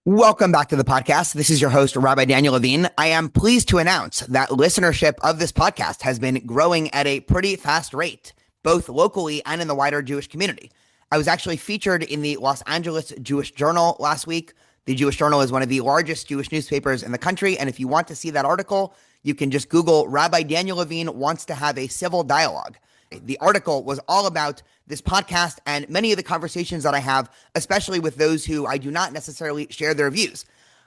Welcome back to the podcast. This is your host, Rabbi Daniel Levine. I am pleased to announce that listenership of this podcast has been growing at a pretty fast rate, both locally and in the wider Jewish community. I was actually featured in the Los Angeles Jewish Journal last week. The Jewish Journal is one of the largest Jewish newspapers in the country, and if you want to see that article, you can just Google Rabbi Daniel Levine wants to have a civil dialogue. The article was all about this podcast and many of the conversations that I have, especially with those who I do not necessarily share their views.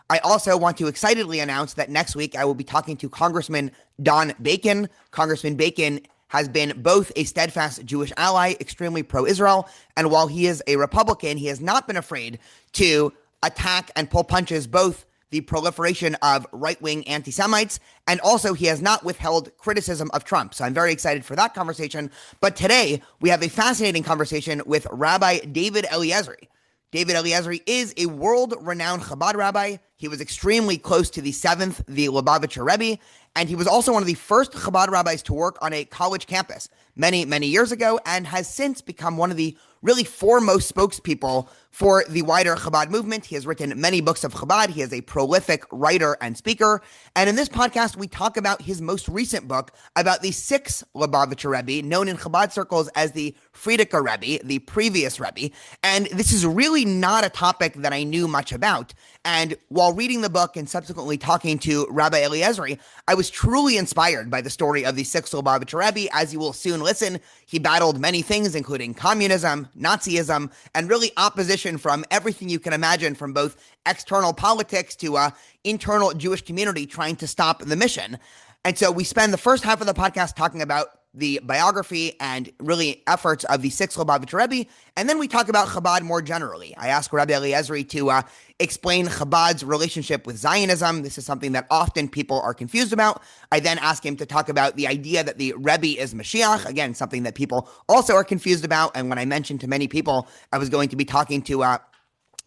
I also want to excitedly announce that next week I will be talking to Congressman Don Bacon. Congressman Bacon has been both a steadfast Jewish ally, extremely pro-Israel, and while he is a Republican, he has not been afraid to attack and pull punches both the proliferation of right-wing anti-Semites, and also he has not withheld criticism of Trump. So I'm very excited for that conversation. But today, we have a fascinating conversation with Rabbi David Eliezrie. David Eliezrie is a world-renowned Chabad rabbi. He was extremely close to the seventh, the Lubavitcher Rebbe, and he was also one of the first Chabad rabbis to work on a college campus many, many years ago, and has since become one of the really foremost spokespeople for the wider Chabad movement. He has written many books of Chabad. He is a prolific writer and speaker. And in this podcast, we talk about his most recent book about the sixth Lubavitcher Rebbe, known in Chabad circles as the Frierdiker Rebbe, the previous Rebbe. And this is really not a topic that I knew much about. And while reading the book and subsequently talking to Rabbi Eliezrie, I was truly inspired by the story of the sixth Lubavitcher Rebbe. As you will soon listen, he battled many things, including communism, Nazism, and really opposition from everything you can imagine, from both external politics to internal Jewish community trying to stop the mission. And so we spend the first half of the podcast talking about the biography and really efforts of the sixth Lubavitcher Rebbe, and then we talk about Chabad more generally. I ask Rabbi Eliezrie to explain Chabad's relationship with Zionism. This is something that often people are confused about. I then ask him to talk about the idea that the Rebbe-as-Moshiach, again, something that people also are confused about. And when I mentioned to many people I was going to be talking to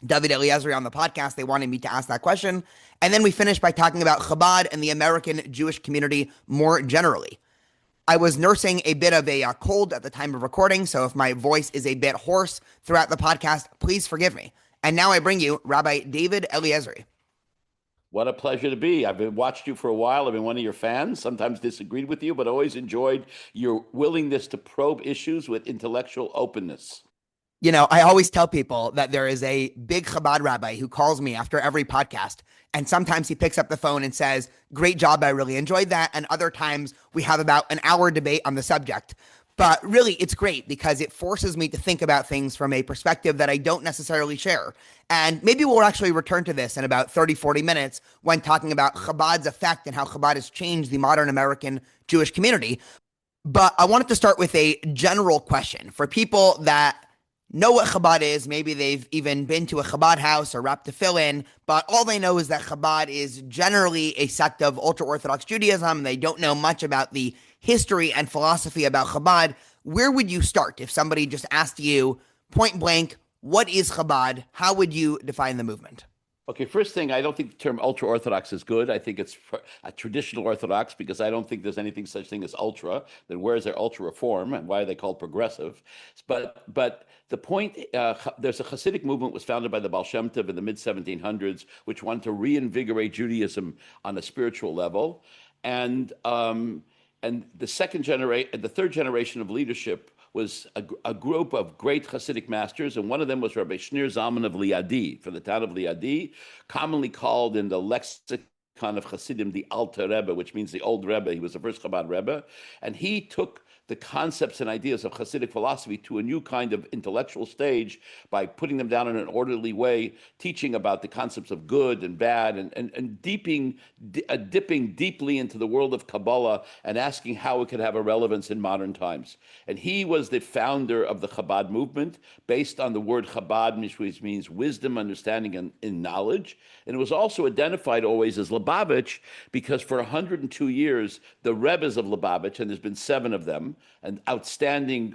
David Eliezrie on the podcast, they wanted me to ask that question. And then we finish by talking about Chabad and the American Jewish community more generally. I was nursing a bit of a cold at the time of recording, so if my voice is a bit hoarse throughout the podcast, please forgive me. And now I bring you Rabbi David Eliezrie. What a pleasure to be. I've been watched you for a while. I've been one of your fans, sometimes disagreed with you, but always enjoyed your willingness to probe issues with intellectual openness. You know, I always tell people that there is a big Chabad rabbi who calls me after every podcast, and sometimes he picks up the phone and says, "Great job, I really enjoyed that." And other times we have about an hour debate on the subject. But really, it's great because it forces me to think about things from a perspective that I don't necessarily share. And maybe we'll actually return to this in about 30, 40 minutes when talking about Chabad's effect and how Chabad has changed the modern American Jewish community. But I wanted to start with a general question for people that know what Chabad is. Maybe they've even been to a Chabad house or wrapped tefillin, but all they know is that Chabad is generally a sect of ultra-Orthodox Judaism. They don't know much about the history and philosophy about Chabad. Where would you start if somebody just asked you point blank, what is Chabad? How would you define the movement? Okay, first thing, I don't think the term ultra-Orthodox is good. I think it's a traditional Orthodox because I don't think there's anything such thing as ultra. Then where is their ultra-reform and why are they called progressive? But the point, there's a Hasidic movement was founded by the Baal Shem in the mid-1700s, which wanted to reinvigorate Judaism on a spiritual level. And the third generation of leadership was a group of great Hasidic masters, and one of them was Rabbi Schneersohn of Liadi, from the town of Liadi, commonly called in the lexicon of Hasidim the Alter Rebbe, which means the old Rebbe. He was the first Chabad Rebbe, and he took the concepts and ideas of Hasidic philosophy to a new kind of intellectual stage by putting them down in an orderly way, teaching about the concepts of good and bad, and dipping deeply into the world of Kabbalah and asking how it could have a relevance in modern times. And he was the founder of the Chabad movement, based on the word Chabad, which means wisdom, understanding, and knowledge. And it was also identified always as Lubavitch because for 102 years, the Rebbes of Lubavitch, and there's been 7 of them, them, and outstanding,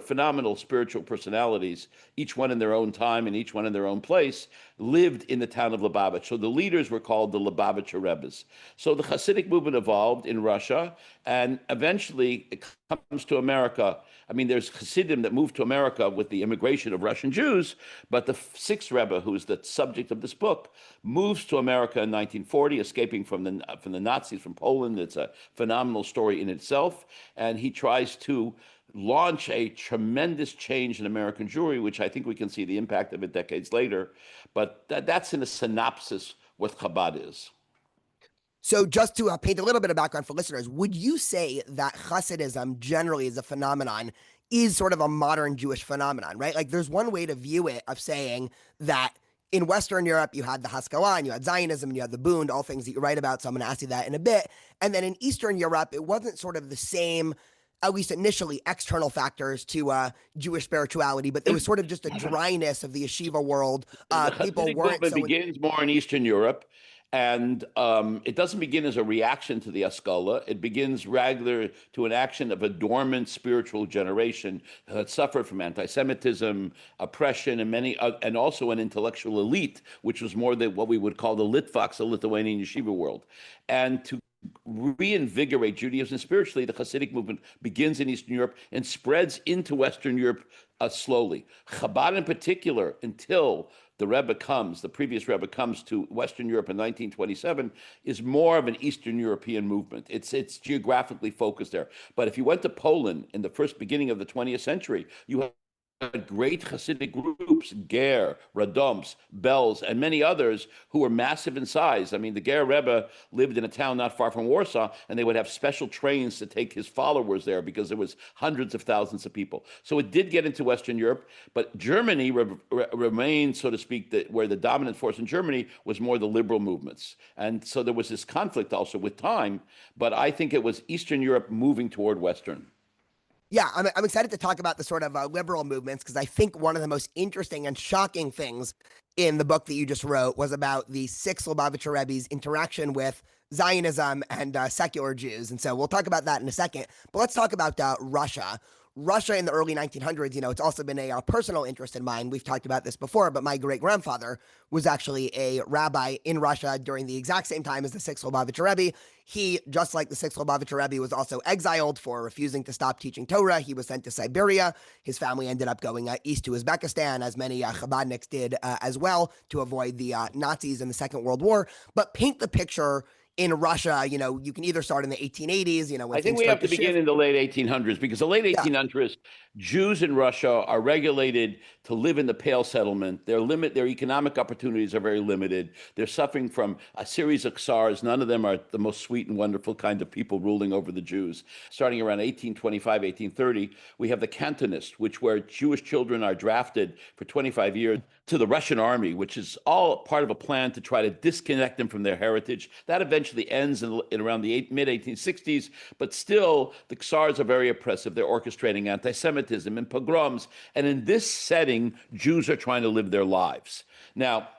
phenomenal spiritual personalities, each one in their own time and each one in their own place, lived in the town of Lubavitch. So the leaders were called the Lubavitcher Rebbes. So the Hasidic movement evolved in Russia, and eventually it comes to America. I mean, there's Hasidim that moved to America with the immigration of Russian Jews, but the Sixth Rebbe, who's the subject of this book, moves to America in 1940, escaping from the Nazis from Poland. It's a phenomenal story in itself, and he tries to launch a tremendous change in American Jewry, which I think we can see the impact of it decades later. But that's in a synopsis what Chabad is. So just to paint a little bit of background for listeners, would you say that Hasidism generally as a phenomenon is sort of a modern Jewish phenomenon, right? Like there's one way to view it of saying that in Western Europe, you had the Haskalah, and you had Zionism, and you had the Bund, all things that you write about. So I'm going to ask you that in a bit. And then in Eastern Europe, it wasn't sort of the same, at least initially, external factors to Jewish spirituality, but there was sort of just a dryness of the yeshiva world. People weren't so... begins more in Eastern Europe, and it doesn't begin as a reaction to the Haskalah. It begins rather to an action of a dormant spiritual generation that suffered from anti-Semitism, oppression, and also an intellectual elite, which was more than what we would call the Litvaks, the Lithuanian yeshiva world. And to reinvigorate Judaism spiritually, the Hasidic movement begins in Eastern Europe and spreads into Western Europe slowly. Chabad in particular, until the previous Rebbe comes to Western Europe in 1927, is more of an Eastern European movement. It's geographically focused there. But if you went to Poland in the first beginning of the 20th century, you had great Hasidic groups, Ger, Radoms, Bells, and many others who were massive in size. I mean, the Ger Rebbe lived in a town not far from Warsaw, and they would have special trains to take his followers there because there was hundreds of thousands of people. So it did get into Western Europe, but Germany remained, so to speak, where the dominant force in Germany was more the liberal movements. And so there was this conflict also with time, but I think it was Eastern Europe moving toward Western. Yeah, I'm excited to talk about the sort of liberal movements, because I think one of the most interesting and shocking things in the book that you just wrote was about the six Lubavitcher Rebbe's interaction with Zionism and secular Jews. And so we'll talk about that in a second. But let's talk about Russia. Russia in the early 1900s, it's also been a personal interest in mine. We've talked about this before, but my great-grandfather was actually a rabbi in Russia during the exact same time as the Sixth Lubavitcher Rebbe. He, just like the Sixth Lubavitcher Rebbe, was also exiled for refusing to stop teaching Torah. He was sent to Siberia. His family ended up going east to Uzbekistan, as many Chabadniks did as well, to avoid the Nazis in the Second World War. But paint the picture in Russia. You can either start in the 1880s, when I think we have to begin in the late 1800s, because the late 1800s, Jews in Russia are regulated to live in the Pale settlement. Their economic opportunities are very limited. They're suffering from a series of czars. None of them are the most sweet and wonderful kind of people ruling over the Jews. Starting around 1825, 1830, we have the Cantonists, where Jewish children are drafted for 25 years to the Russian army, which is all part of a plan to try to disconnect them from their heritage. That eventually ends in around the mid-1860s, but still the czars are very oppressive. They're orchestrating anti-Semitism and pogroms. And in this setting, Jews are trying to live their lives. Now,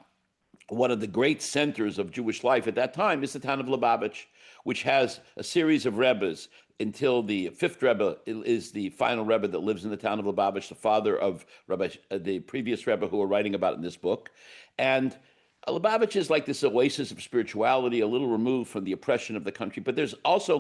one of the great centers of Jewish life at that time is the town of Lubavitch, which has a series of Rebbes until the fifth Rebbe is the final Rebbe that lives in the town of Lubavitch, the father of the previous Rebbe who we're writing about in this book. And Lubavitch is like this oasis of spirituality, a little removed from the oppression of the country. But there's also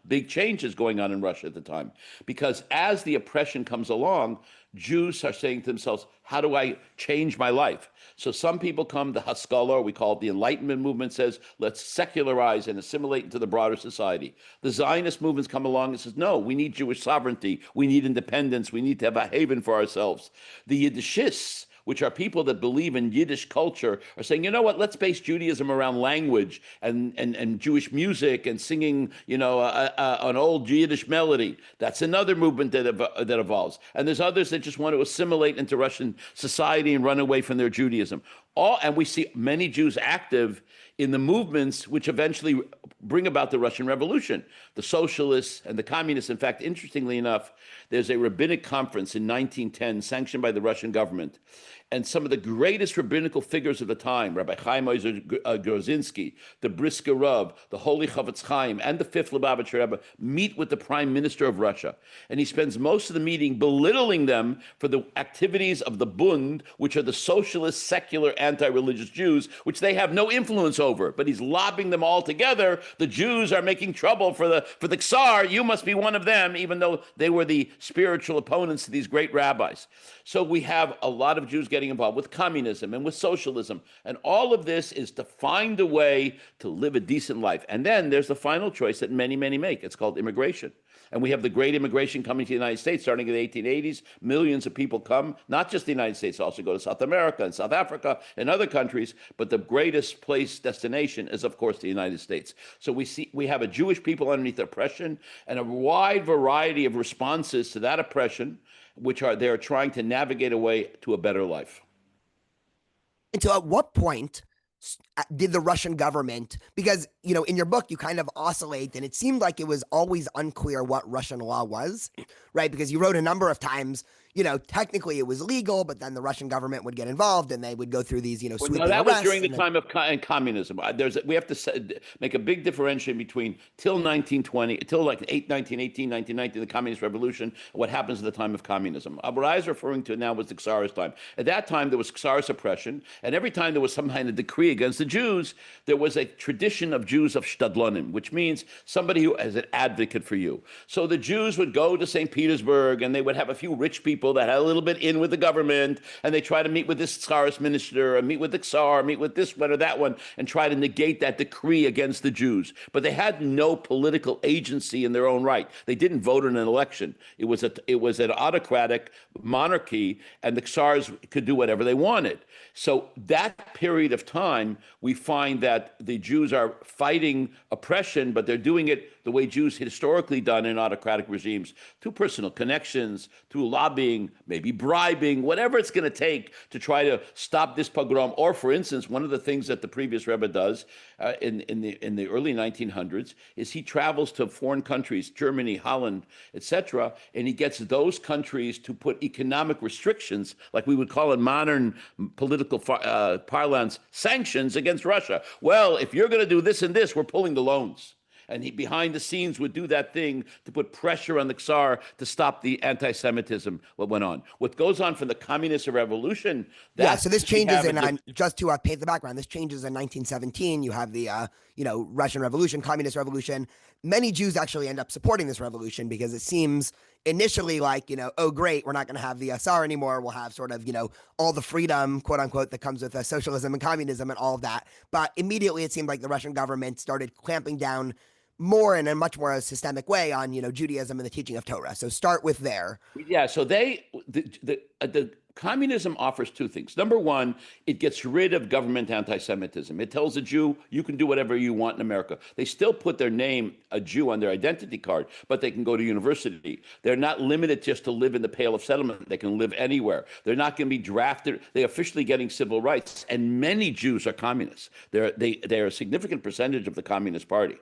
big changes going on in Russia at the time. Because as the oppression comes along, Jews are saying to themselves, how do I change my life? So some people come, the Haskalah, we call it the Enlightenment movement, says, let's secularize and assimilate into the broader society. The Zionist movements come along and says, no, we need Jewish sovereignty. We need independence. We need to have a haven for ourselves. The Yiddishists, which are people that believe in Yiddish culture, are saying, you know what, let's base Judaism around language and Jewish music and singing, an old Yiddish melody. That's another movement that evolves. And there's others that just want to assimilate into Russian society and run away from their Judaism. And we see many Jews active in the movements which eventually bring about the Russian Revolution, the socialists and the communists. In fact, interestingly enough, there's a rabbinic conference in 1910 sanctioned by the Russian government. And some of the greatest rabbinical figures of the time, Rabbi Chaim Ozer Grozinski, the Brisker Rav, the Holy Chavetz Chaim, and the Fifth Lubavitcher Rebbe meet with the Prime Minister of Russia. And he spends most of the meeting belittling them for the activities of the Bund, which are the socialist, secular, anti-religious Jews, which they have no influence over. But he's lobbying them all together. The Jews are making trouble for the Tsar. You must be one of them, even though they were the spiritual opponents to these great rabbis. So we have a lot of Jews getting involved with communism and with socialism. And all of this is to find a way to live a decent life. And then there's the final choice that many, many make. It's called immigration. And we have the great immigration coming to the United States starting in the 1880s. Millions of people come, not just the United States, also go to South America and South Africa and other countries. But the greatest destination is, of course, the United States. So we have a Jewish people underneath oppression and a wide variety of responses to that oppression, which they're trying to navigate a way to a better life. And so at what point did the Russian government, because, in your book, you kind of oscillate, and it seemed like it was always unclear what Russian law was, right? Because you wrote a number of times, technically it was legal, but then the Russian government would get involved and they would go through these, sweeping arrests. That was during the time of communism. We have to make a big differentiation between till 1920, till like 1918, 1919, the Communist Revolution, what happens at the time of communism. What I was referring to now was the Tsarist time. At that time, there was Tsarist oppression, and every time there was some kind of decree against the Jews, there was a tradition of Jews of Shtadlonim, which means somebody who is an advocate for you. So the Jews would go to St. Petersburg, and they would have a few rich people that had a little bit in with the government, and they try to meet with this Tsarist minister, and meet with the Tsar, meet with this one or that one, and try to negate that decree against the Jews. But they had no political agency in their own right. They didn't vote in an election. It was an autocratic monarchy, and the Tsars could do whatever they wanted. So that period of time, we find that the Jews are fighting oppression, but they're doing it the way Jews historically done in autocratic regimes, through personal connections, through lobbying, maybe bribing, whatever it's going to take to try to stop this pogrom. Or, for instance, one of the things that the previous Rebbe does in the early 1900s is he travels to foreign countries, Germany, Holland, etc., and he gets those countries to put economic restrictions, like we would call in modern political parlance, sanctions against Russia. Well, if you're going to do this and this, we're pulling the loans. And he, behind the scenes, would do that thing to put pressure on the Tsar to stop the anti-Semitism, what went on. What goes on from the Communist Revolution... so this changes just to paint the background, this changes in 1917. You have the, Russian Revolution, Communist Revolution. Many Jews actually end up supporting this revolution because it seems initially like, oh, great, we're not going to have the Tsar anymore. We'll have sort of, all the freedom, quote unquote, that comes with socialism and communism and all of that. But immediately it seemed like the Russian government started clamping down more in a much more systemic way on, Judaism and the teaching of Torah. So start with there. Yeah. So the communism offers two things. Number one, it gets rid of government anti-Semitism. It tells a Jew, you can do whatever you want in America. They still put their name, a Jew, on their identity card, but they can go to university. They're not limited just to live in the Pale of Settlement. They can live anywhere. They're not going to be drafted. They're officially getting civil rights. And many Jews are communists. They're a significant percentage of the Communist Party.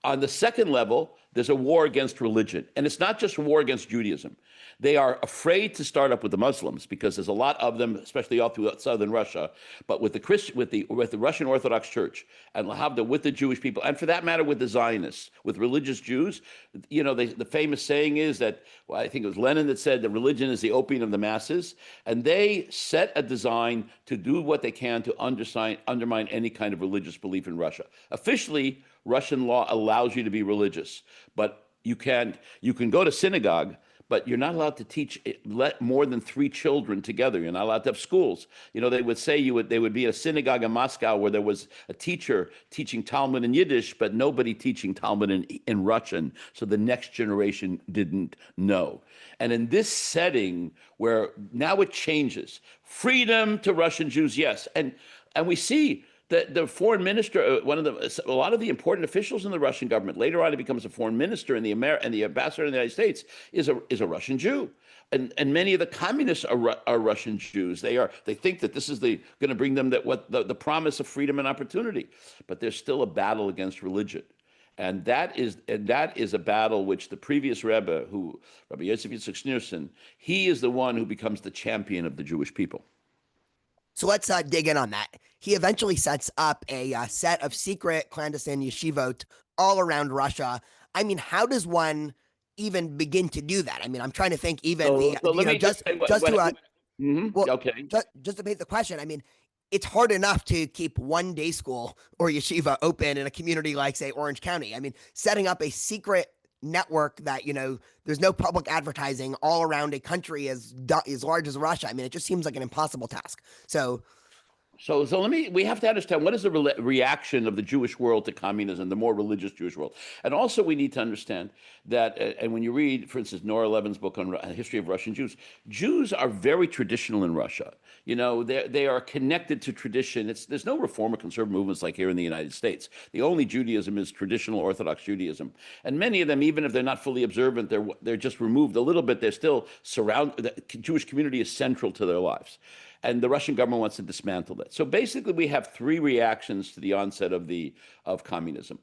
On the second level, there's a war against religion. And it's not just a war against Judaism. They are afraid to start up with the Muslims because there's a lot of them, especially all throughout southern Russia. But with the Russian Orthodox Church, and with the Jewish people, and for that matter, with the Zionists, with religious Jews, the famous saying is that, I think it was Lenin that said that religion is the opium of the masses. And they set a design to do what they can to undermine any kind of religious belief in Russia. Officially, Russian law allows you to be religious, but you can go to synagogue, but you're not allowed to let more than 3 children together. You're not allowed to have schools. They would say they would be at a synagogue in Moscow where there was a teacher teaching Talmud in Yiddish, but nobody teaching Talmud in Russian. So the next generation didn't know. And in this setting where now it changes, freedom to Russian Jews, yes. And we see the foreign minister, a lot of the important officials in the Russian government, later on he becomes a foreign minister, and the ambassador in the United States is a Russian Jew. And many of the communists are Russian Jews. They think that this is going to bring them the promise of freedom and opportunity. But there's still a battle against religion. And that is a battle which the previous Rebbe, Rabbi Yosef Schneersohn, he is the one who becomes the champion of the Jewish people. So let's dig in on that. He eventually sets up a set of secret clandestine yeshivot all around Russia. I mean, how does one even begin to do that? I mean, I'm trying to think even So let me just say well, okay. just to make the question, I mean, it's hard enough to keep one day school or yeshiva open in a community like, say, Orange County. I mean, setting up a secret network that, there's no public advertising all around a country as large as Russia. I mean, it just seems like an impossible task. So we have to understand what is the reaction of the Jewish world to communism, the more religious Jewish world. And also we need to understand that, and when you read, for instance, Nora Levin's book on the history of Russian Jews, Jews are very traditional in Russia. They are connected to tradition. There's no reform or conservative movements like here in the United States. The only Judaism is traditional Orthodox Judaism. And many of them, even if they're not fully observant, they're just removed a little bit. They're still the Jewish community is central to their lives. And the Russian government wants to dismantle that. So basically, we have three reactions to the onset of communism.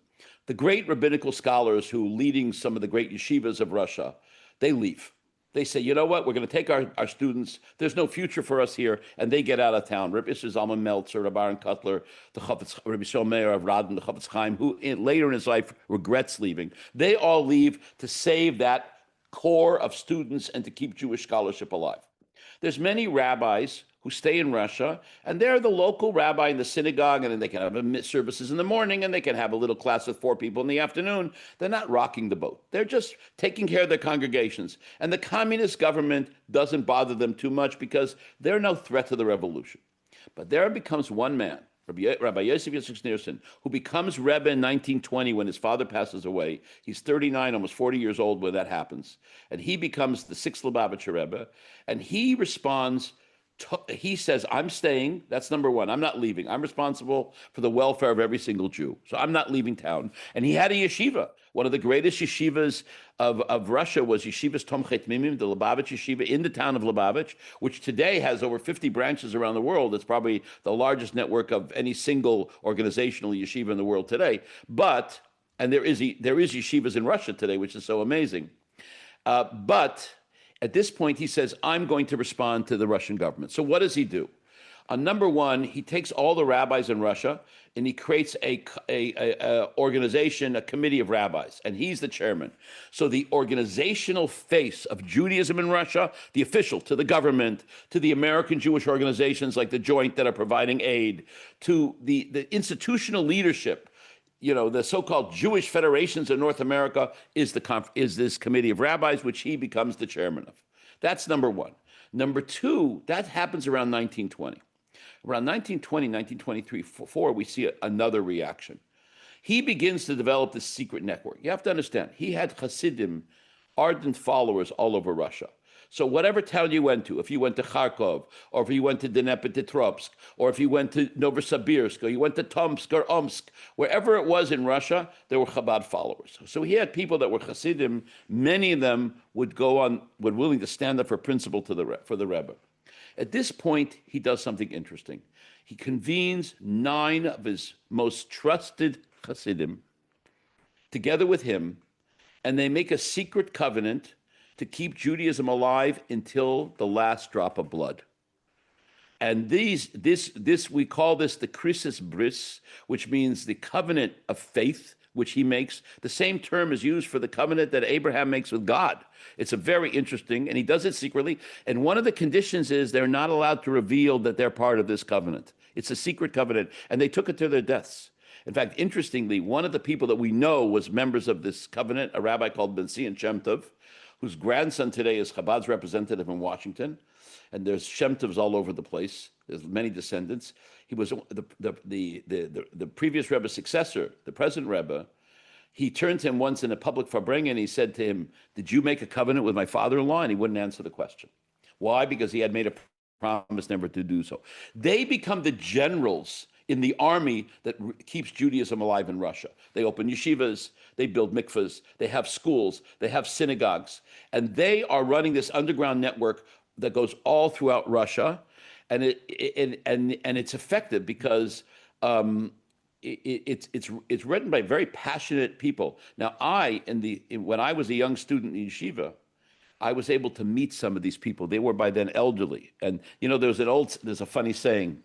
The great rabbinical scholars who leading some of the great yeshivas of Russia, they leave. They say, you know what, we're going to take our students. There's no future for us here. And they get out of town. Rabbi Zalman Meltzer, Rabbi Aaron Kotler, Rabbi Shomer of Radin, the Chafetz Chaim, who later in his life regrets leaving. They all leave to save that core of students and to keep Jewish scholarship alive. There's many rabbis who stay in Russia, and they're the local rabbi in the synagogue, and then they can have services in the morning, and they can have a little class with 4 people in the afternoon. They're not rocking the boat. They're just taking care of their congregations. And the communist government doesn't bother them too much because they're no threat to the revolution. But there becomes one man, Rabbi Yosef Schneersohn, who becomes Rebbe in 1920 when his father passes away. He's 39, almost 40 years old when that happens. And he becomes the Sixth Lubavitcher Rebbe, and he responds. He says, I'm staying. That's number one. I'm not leaving. I'm responsible for the welfare of every single Jew. So I'm not leaving town. And he had a yeshiva. One of the greatest yeshivas of Russia was Yeshivas Tomchei-Tmimim, the Lubavitch yeshiva in the town of Lubavitch, which today has over 50 branches around the world. It's probably the largest network of any single organizational yeshiva in the world today. And there is yeshivas in Russia today, which is so amazing. But at this point, he says, I'm going to respond to the Russian government. So what does he do? Number one, he takes all the rabbis in Russia and he creates a organization, a committee of rabbis, and he's the chairman. So the organizational face of Judaism in Russia, the official to the government, to the American Jewish organizations like the Joint that are providing aid, to the institutional leadership, the so-called Jewish federations in North America is this committee of rabbis, which he becomes the chairman of. That's number one. Number two, that happens around 1920. Around 1920, 1923, 4, we see another reaction. He begins to develop this secret network. You have to understand, he had Hasidim, ardent followers all over Russia. So whatever town you went to, if you went to Kharkov, or if you went to Dnepropetrovsk, or if you went to Novosibirsk, or you went to Tomsk or Omsk, wherever it was in Russia, there were Chabad followers. So he had people that were Hasidim. Many of them were willing to stand up for principle for the Rebbe. At this point, he does something interesting. He convenes 9 of his most trusted Hasidim together with him, and they make a secret covenant to keep Judaism alive until the last drop of blood. And we call this the Krisis Bris, which means the covenant of faith, which he makes. The same term is used for the covenant that Abraham makes with God. It's a very interesting, and he does it secretly. And one of the conditions is they're not allowed to reveal that they're part of this covenant. It's a secret covenant, and they took it to their deaths. In fact, interestingly, one of the people that we know was members of this covenant, a rabbi called Ben Zion Shem Tov, whose grandson today is Chabad's representative in Washington, and there's Shem Tovs all over the place. There's many descendants. He was the previous Rebbe's successor, the present Rebbe. He turned to him once in a public farbrengen and he said to him, "Did you make a covenant with my father-in-law?" And he wouldn't answer the question. Why? Because he had made a promise never to do so. They become the generals in the army that keeps Judaism alive in Russia. They open yeshivas, they build mikvahs, they have schools, they have synagogues, and they are running this underground network that goes all throughout Russia, and it's effective because it's written by very passionate people. Now, when I was a young student in yeshiva, I was able to meet some of these people. They were by then elderly, and there's a funny saying.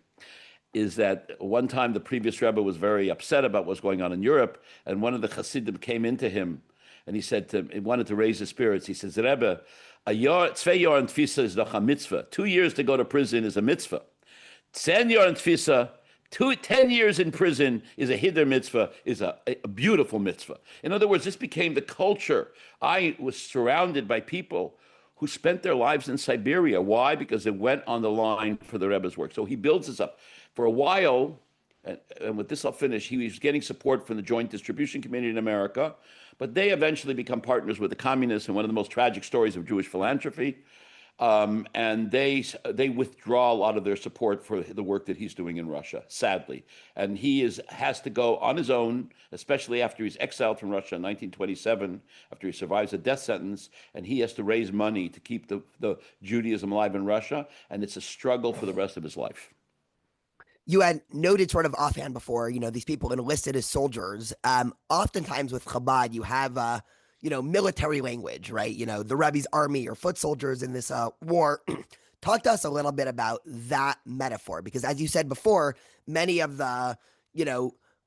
is that one time the previous Rebbe was very upset about what's going on in Europe, and one of the Hasidim came into him, and he said to him, he wanted to raise his spirits. He says, Rebbe, zwei Jahre in Tfisa is doch a mitzvah. 2 years to go to prison is a mitzvah. 10 Jahre in Tfisa, 10 years in prison is a hider mitzvah, is a beautiful mitzvah. In other words, this became the culture. I was surrounded by people who spent their lives in Siberia. Why? Because they went on the line for the Rebbe's work. So he builds this up. For a while, and with this I'll finish, he was getting support from the Joint Distribution Committee in America, but they eventually become partners with the communists in one of the most tragic stories of Jewish philanthropy. And they withdraw a lot of their support for the work that he's doing in Russia, sadly. And he has to go on his own, especially after he's exiled from Russia in 1927, after he survives a death sentence, and he has to raise money to keep the Judaism alive in Russia, and it's a struggle for the rest of his life. You had noted sort of offhand before, these people enlisted as soldiers. Oftentimes with Chabad, you have military language, right? The Rebbe's army or foot soldiers in this war. Talk to us a little bit about that metaphor, because as you said before, many of the,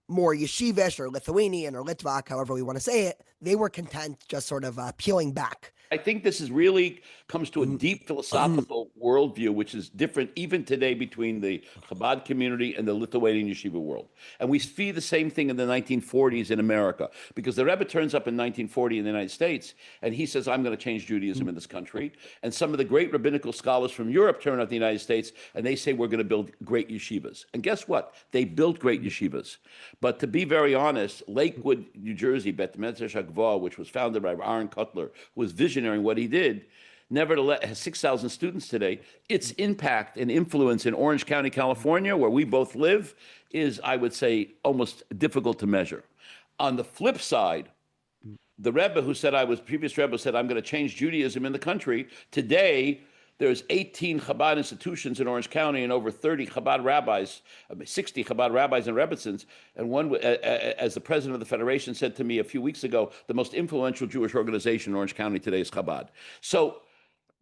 more yeshivish or Lithuanian or Litvak, however we want to say it, they were content just sort of peeling back. I think this is really comes to a deep philosophical worldview, which is different even today between the Chabad community and the Lithuanian yeshiva world. And we see the same thing in the 1940s in America, because the Rebbe turns up in 1940 in the United States, and he says, I'm going to change Judaism in this country. And some of the great rabbinical scholars from Europe turn up in the United States, and they say, we're going to build great yeshivas. And guess what? They built great yeshivas. But to be very honest, Lakewood, New Jersey, Bet Medrash Agva, which was founded by Aaron Kotler, who was visionary in what he did, nevertheless has 6,000 students today. Its impact and influence in Orange County, California, where we both live, is, I would say, almost difficult to measure. On the flip side, the Rebbe previous Rebbe said, I'm going to change Judaism in the country. Today, there's 18 Chabad institutions in Orange County and over 30 Chabad rabbis, 60 Chabad rabbis and Rebbetzins. And one, as the president of the federation said to me a few weeks ago, the most influential Jewish organization in Orange County today is Chabad. So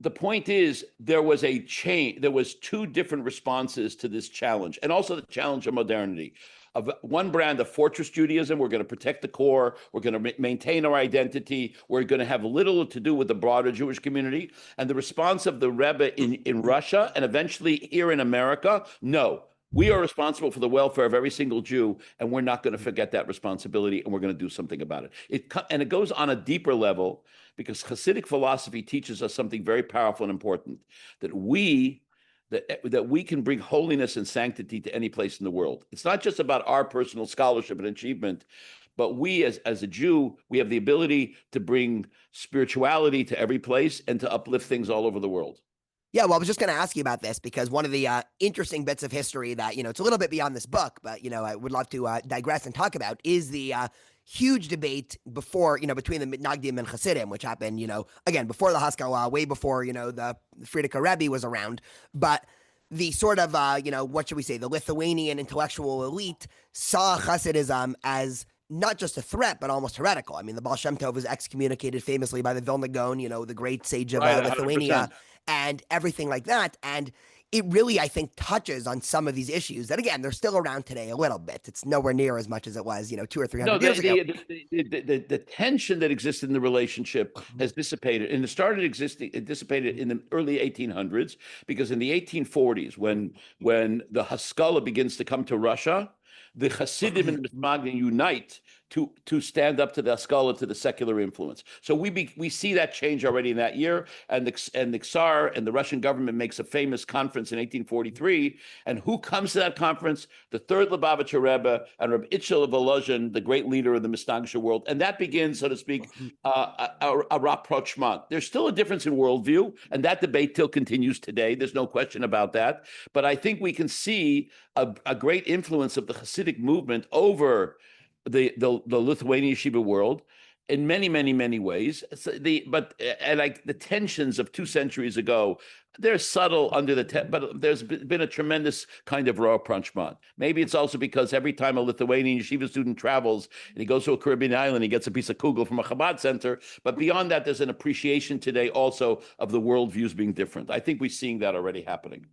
the point is, there was a change. There was two different responses to this challenge, and also the challenge of modernity. Of one brand of fortress Judaism, we're going to protect the core, we're going to maintain our identity, we're going to have little to do with the broader Jewish community. And the response of the Rebbe in Russia and eventually here in America, no, we are responsible for the welfare of every single Jew, and we're not going to forget that responsibility, and we're going to do something about it. And it goes on a deeper level, because Hasidic philosophy teaches us something very powerful and important, that we can bring holiness and sanctity to any place in the world. It's not just about our personal scholarship and achievement, but we as a Jew, we have the ability to bring spirituality to every place and to uplift things all over the world. Yeah, well, I was just going to ask you about this, because one of the interesting bits of history that, it's a little bit beyond this book, but, I would love to digress and talk about is the huge debate before, between the Mitnagdim and Hasidim, which happened, again, before the Haskalah, way before, the Frierdiker Rebbe was around. But the sort of, what should we say, the Lithuanian intellectual elite saw Hasidism as not just a threat, but almost heretical. I mean, the Baal Shem Tov was excommunicated famously by the Vilna Gaon, the great sage of Lithuania, 100%. And everything like that. And it really, I think, touches on some of these issues that, again, they're still around today a little bit. It's nowhere near as much as it was, 200 or 300 years ago. The tension that existed in the relationship has dissipated, and it dissipated in the early 1800s, because in the 1840s, when the Haskalah begins to come to Russia, the Hasidim and the Mitmagdim unite to stand up to the Haskalah, to the secular influence. So we see that change already in that year, and the Tsar and the Russian government makes a famous conference in 1843, and who comes to that conference? The third Lubavitcher Rebbe and Rabbi Itzel of Volozhin, the great leader of the Misnagdish world, and that begins, so to speak, a rapprochement. There's still a difference in worldview, and that debate still continues today. There's no question about that. But I think we can see a great influence of the Hasidic movement over the Lithuanian yeshiva world in many, many, many ways. But like the tensions of 2 centuries ago, they're subtle but there's been a tremendous kind of rapprochement. Maybe it's also because every time a Lithuanian yeshiva student travels and he goes to a Caribbean island, he gets a piece of kugel from a Chabad center. But beyond that, there's an appreciation today also of the worldviews being different. I think we're seeing that already happening.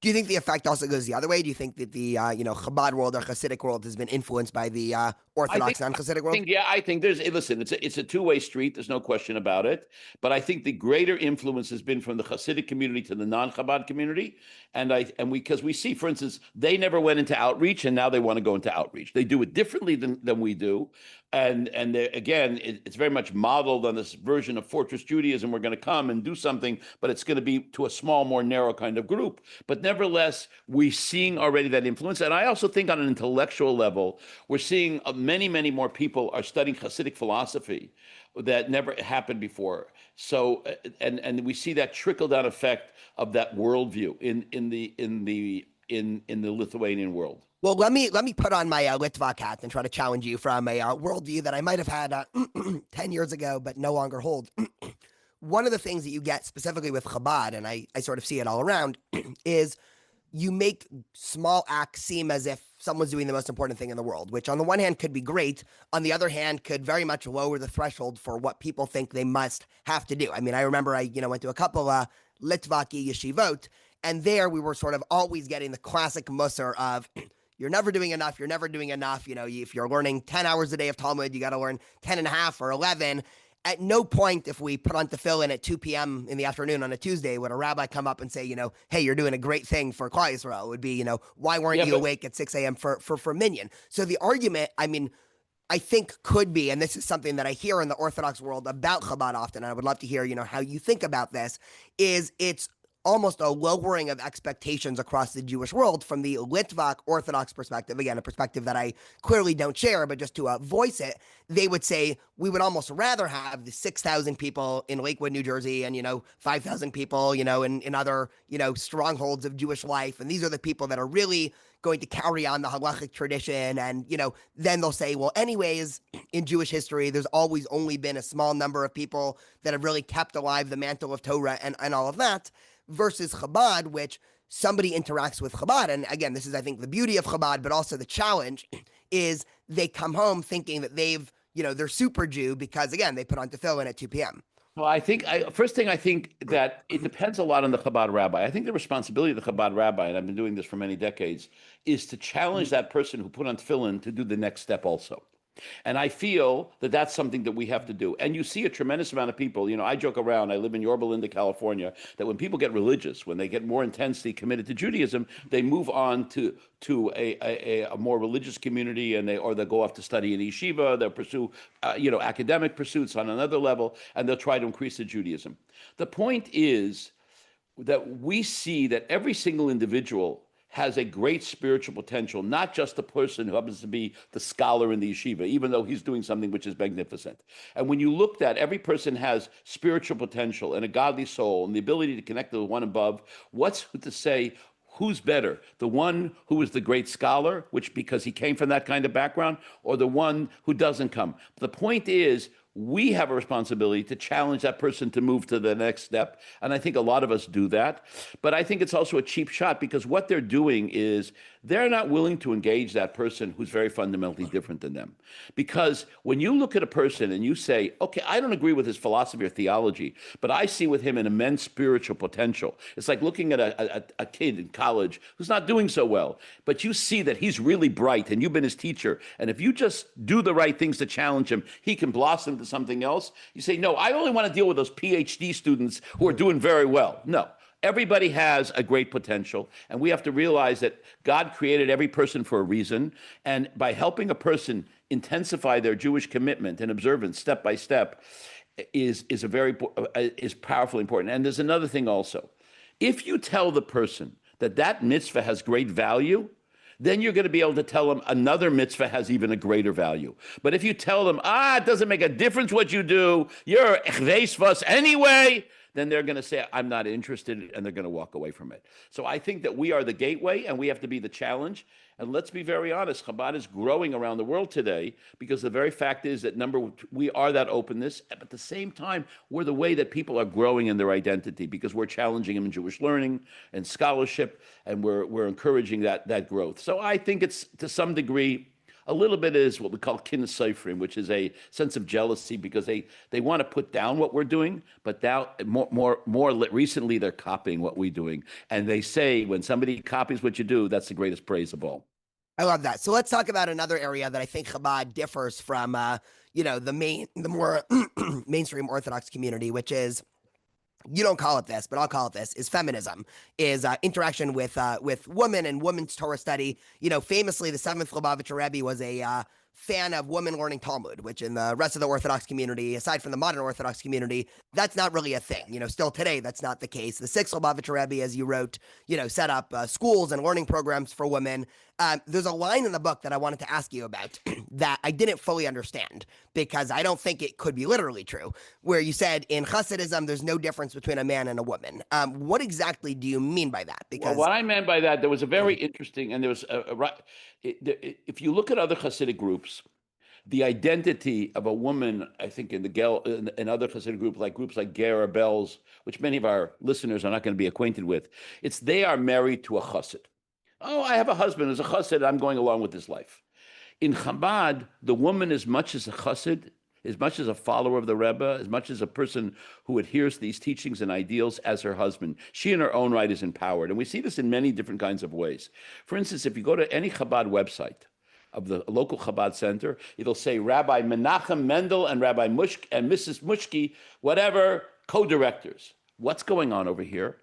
Do you think the effect also goes the other way? Do you think that the Chabad world or Hasidic world has been influenced by the Orthodox non-Hasidic world? I think there's listen. It's a two-way street. There's no question about it. But I think the greater influence has been from the Hasidic community to the non-Chabad community, because we see, for instance, they never went into outreach, and now they want to go into outreach. They do it differently than we do, and again, it's very much modeled on this version of Fortress Judaism. We're going to come and do something, but it's going to be to a small, more narrow kind of group. But nevertheless, we're seeing already that influence, and I also think on an intellectual level, we're seeing many, many more people are studying Hasidic philosophy that never happened before. So, and we see that trickle down effect of that worldview in the Lithuanian world. Well, let me put on my Litvak hat and try to challenge you from a worldview that I might have had 10 years ago, but no longer hold. One of the things that you get specifically with Chabad, and I sort of see it all around, is you make small acts seem as if someone's doing the most important thing in the world, which on the one hand could be great. On the other hand, could very much lower the threshold for what people think they must have to do. I mean, I remember I went to a couple Litvaki yeshivot, and there we were sort of always getting the classic musar of you're never doing enough. You're never doing enough. If you're learning 10 hours a day of Talmud, you got to learn 10 and a half or 11. At no point, if we put on tefillin at 2 p.m. in the afternoon on a Tuesday, would a rabbi come up and say, hey, you're doing a great thing for Klal Yisrael? It would be, why weren't you awake at 6 a.m. for minyan? So the argument, I think could be, and this is something that I hear in the Orthodox world about Chabad often, and I would love to hear, how you think about this, is it's almost a lowering of expectations across the Jewish world from the Litvak Orthodox perspective. Again, a perspective that I clearly don't share, but just to voice it, they would say we would almost rather have the 6,000 people in Lakewood, New Jersey, and 5,000 people, in other strongholds of Jewish life, and these are the people that are really going to carry on the halachic tradition. And then they'll say, well, anyways, in Jewish history, there's always only been a small number of people that have really kept alive the mantle of Torah and all of that. Versus Chabad, which somebody interacts with Chabad. And again, this is, I think, the beauty of Chabad, but also the challenge is they come home thinking that they're super Jew because, again, they put on tefillin at 2 p.m. Well, I think that it depends a lot on the Chabad rabbi. I think the responsibility of the Chabad rabbi, and I've been doing this for many decades, is to challenge that person who put on tefillin to do the next step also. And I feel that that's something that we have to do. And you see a tremendous amount of people, I joke around, I live in Yorba Linda, California, that when people get religious, when they get more intensely committed to Judaism, they move on to a more religious community, and they'll go off to study in yeshiva, they'll pursue, academic pursuits on another level, and they'll try to increase the Judaism. The point is that we see that every single individual has a great spiritual potential, not just the person who happens to be the scholar in the yeshiva, even though he's doing something which is magnificent. And when you look at every person has spiritual potential and a godly soul and the ability to connect to the one above, what's to say who's better? The one who is the great scholar, which because he came from that kind of background, or the one who doesn't come? The point is, we have a responsibility to challenge that person to move to the next step. And I think a lot of us do that. But I think it's also a cheap shot because what they're doing is they're not willing to engage that person who's very fundamentally different than them. Because when you look at a person and you say, okay, I don't agree with his philosophy or theology, but I see with him an immense spiritual potential. It's like looking at a kid in college who's not doing so well, but you see that he's really bright and you've been his teacher. And if you just do the right things to challenge him, he can blossom to something else. You say, no, I only want to deal with those PhD students who are doing very well. No. Everybody has a great potential, and we have to realize that God created every person for a reason, and by helping a person intensify their Jewish commitment and observance step by step is powerfully important. And there's another thing also. If you tell the person that mitzvah has great value, then you're going to be able to tell them another mitzvah has even a greater value. But if you tell them, it doesn't make a difference what you do, you're echveis anyway, then they're going to say, I'm not interested, and they're going to walk away from it. So I think that we are the gateway, and we have to be the challenge. And let's be very honest, Chabad is growing around the world today because the very fact is that we are that openness, but at the same time, we're the way that people are growing in their identity because we're challenging them in Jewish learning and scholarship, and we're encouraging that growth. So I think it's, to some degree, a little bit is what we call kinesiphrim, which is a sense of jealousy because they want to put down what we're doing, but now more recently they're copying what we're doing. And they say when somebody copies what you do, that's the greatest praise of all. I love that. So let's talk about another area that I think Chabad differs from, the more mainstream Orthodox community, which is, you don't call it this, but I'll call it this, is feminism, is interaction with women and women's Torah study. Famously, the seventh Lubavitcher Rebbe was a fan of women learning Talmud, which in the rest of the Orthodox community, aside from the modern Orthodox community, that's not really a thing. Still today, that's not the case. The sixth Lubavitcher Rebbe, as you wrote, set up schools and learning programs for women. There's a line in the book that I wanted to ask you about that I didn't fully understand because I don't think it could be literally true, where you said in Hasidism, there's no difference between a man and a woman. What exactly do you mean by that? Because what I meant by that, there was a very interesting, and there was if you look at other Hasidic groups, the identity of a woman, I think in other Hasidic groups like Ger or Bells, which many of our listeners are not going to be acquainted with, they are married to a Chassid. Oh, I have a husband as a Chassid, I'm going along with this life. In Chabad, the woman, as much as a Chassid, as much as a follower of the Rebbe, as much as a person who adheres to these teachings and ideals as her husband, she in her own right is empowered. And we see this in many different kinds of ways. For instance, if you go to any Chabad website of the local Chabad center, it'll say Rabbi Menachem Mendel and Rabbi Mushk and Mrs. Mushki, whatever, co-directors. What's going on over here?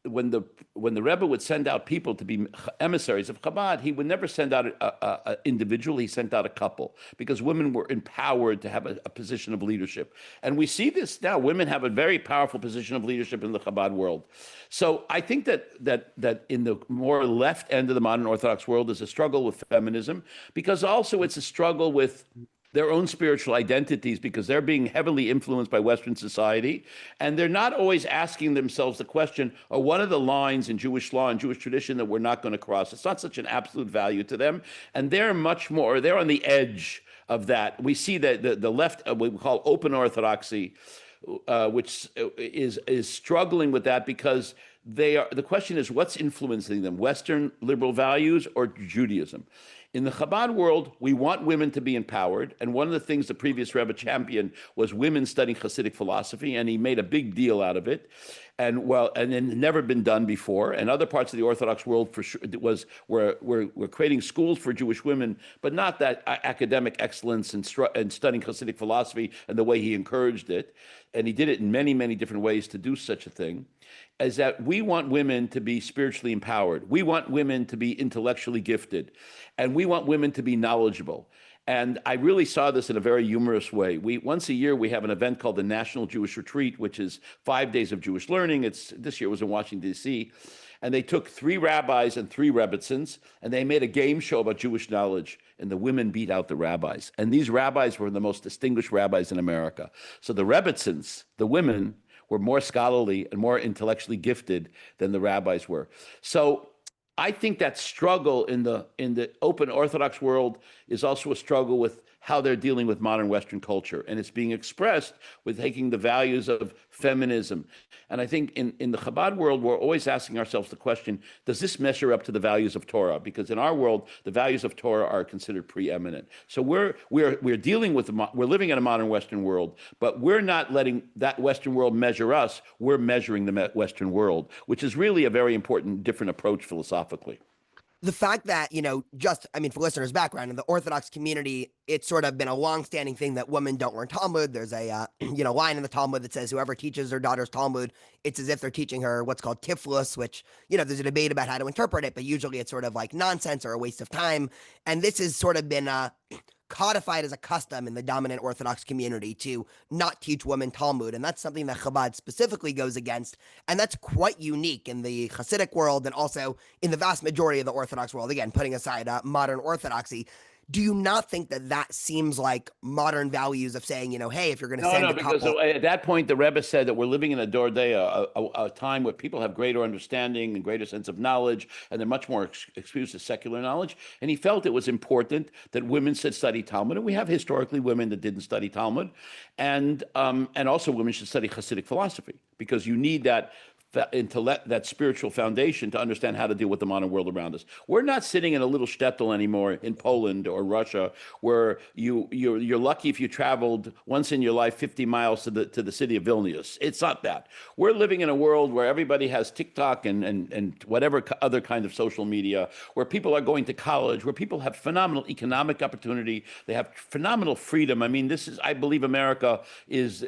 When the Rebbe would send out people to be emissaries of Chabad, he would never send out an individual. He sent out a couple because women were empowered to have a position of leadership. And we see this now. Women have a very powerful position of leadership in the Chabad world. So I think that in the more left end of the modern Orthodox world is a struggle with feminism, because also it's a struggle with their own spiritual identities, because they're being heavily influenced by Western society. And they're not always asking themselves the question, or what are the lines in Jewish law and Jewish tradition that we're not going to cross? It's not such an absolute value to them. And they're on the edge of that. We see that the left, what we call open orthodoxy, which is struggling with that, because the question is, what's influencing them, Western liberal values or Judaism? In the Chabad world, we want women to be empowered. And one of the things the previous Rebbe championed was women studying Hasidic philosophy, and he made a big deal out of it. And it had never been done before. And other parts of the Orthodox world for sure we're creating schools for Jewish women, but not that academic excellence and studying Hasidic philosophy and the way he encouraged it. And he did it in many, many different ways to do such a thing. Is that we want women to be spiritually empowered. We want women to be intellectually gifted. And we want women to be knowledgeable. And I really saw this in a very humorous way. Once a year, we have an event called the National Jewish Retreat, which is 5 days of Jewish learning. This year was in Washington, D.C. And they took 3 rabbis and 3 rebbitzins, and they made a game show about Jewish knowledge. And the women beat out the rabbis. And these rabbis were the most distinguished rabbis in America. So the rebbitzins, the women, were more scholarly and more intellectually gifted than the rabbis were. So I think that struggle in the open Orthodox world is also a struggle with how they're dealing with modern Western culture. And it's being expressed with taking the values of feminism. And I think in the Chabad world, we're always asking ourselves the question, does this measure up to the values of Torah? Because in our world, the values of Torah are considered preeminent. So we're dealing with, we're living in a modern Western world, but we're not letting that Western world measure us. We're measuring the Western world, which is really a very important, different approach philosophically. The fact that, for listeners' background, in the Orthodox community, it's sort of been a long-standing thing that women don't learn Talmud. There's a, line in the Talmud that says whoever teaches their daughter's Talmud, it's as if they're teaching her what's called tiflus, which, there's a debate about how to interpret it, but usually it's sort of like nonsense or a waste of time. And this has sort of been codified as a custom in the dominant Orthodox community to not teach women Talmud. And that's something that Chabad specifically goes against. And that's quite unique in the Hasidic world and also in the vast majority of the Orthodox world, again, putting aside modern Orthodoxy. Do you not think that seems like modern values of saying, hey, if you're going to send a couple... because at that point, the Rebbe said that we're living in a dor day, a time where people have greater understanding and greater sense of knowledge, and they're much more exposed to secular knowledge. And he felt it was important that women should study Talmud. And we have historically women that didn't study Talmud. And also women should study Hasidic philosophy, because you need that that spiritual foundation to understand how to deal with the modern world around us. We're not sitting in a little shtetl anymore in Poland or Russia, where you're lucky if you traveled once in your life 50 miles to the city of Vilnius. It's not that. We're living in a world where everybody has TikTok and whatever other kind of social media, where people are going to college, where people have phenomenal economic opportunity, they have phenomenal freedom. I mean, I believe America is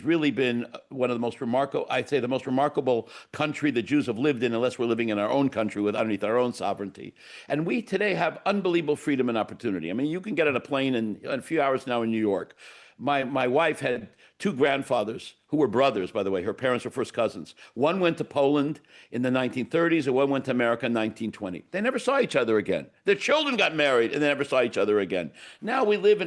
really been one of the most remarkable, I'd say the most remarkable country the Jews have lived in, unless we're living in our own country underneath our own sovereignty. And we today have unbelievable freedom and opportunity. I mean, you can get on a plane in a few hours now in New York. My wife had two grandfathers who were brothers, by the way. Her parents were first cousins. One went to Poland in the 1930s, and one went to America in 1920. They never saw each other again. Their children got married, and they never saw each other again. Now we live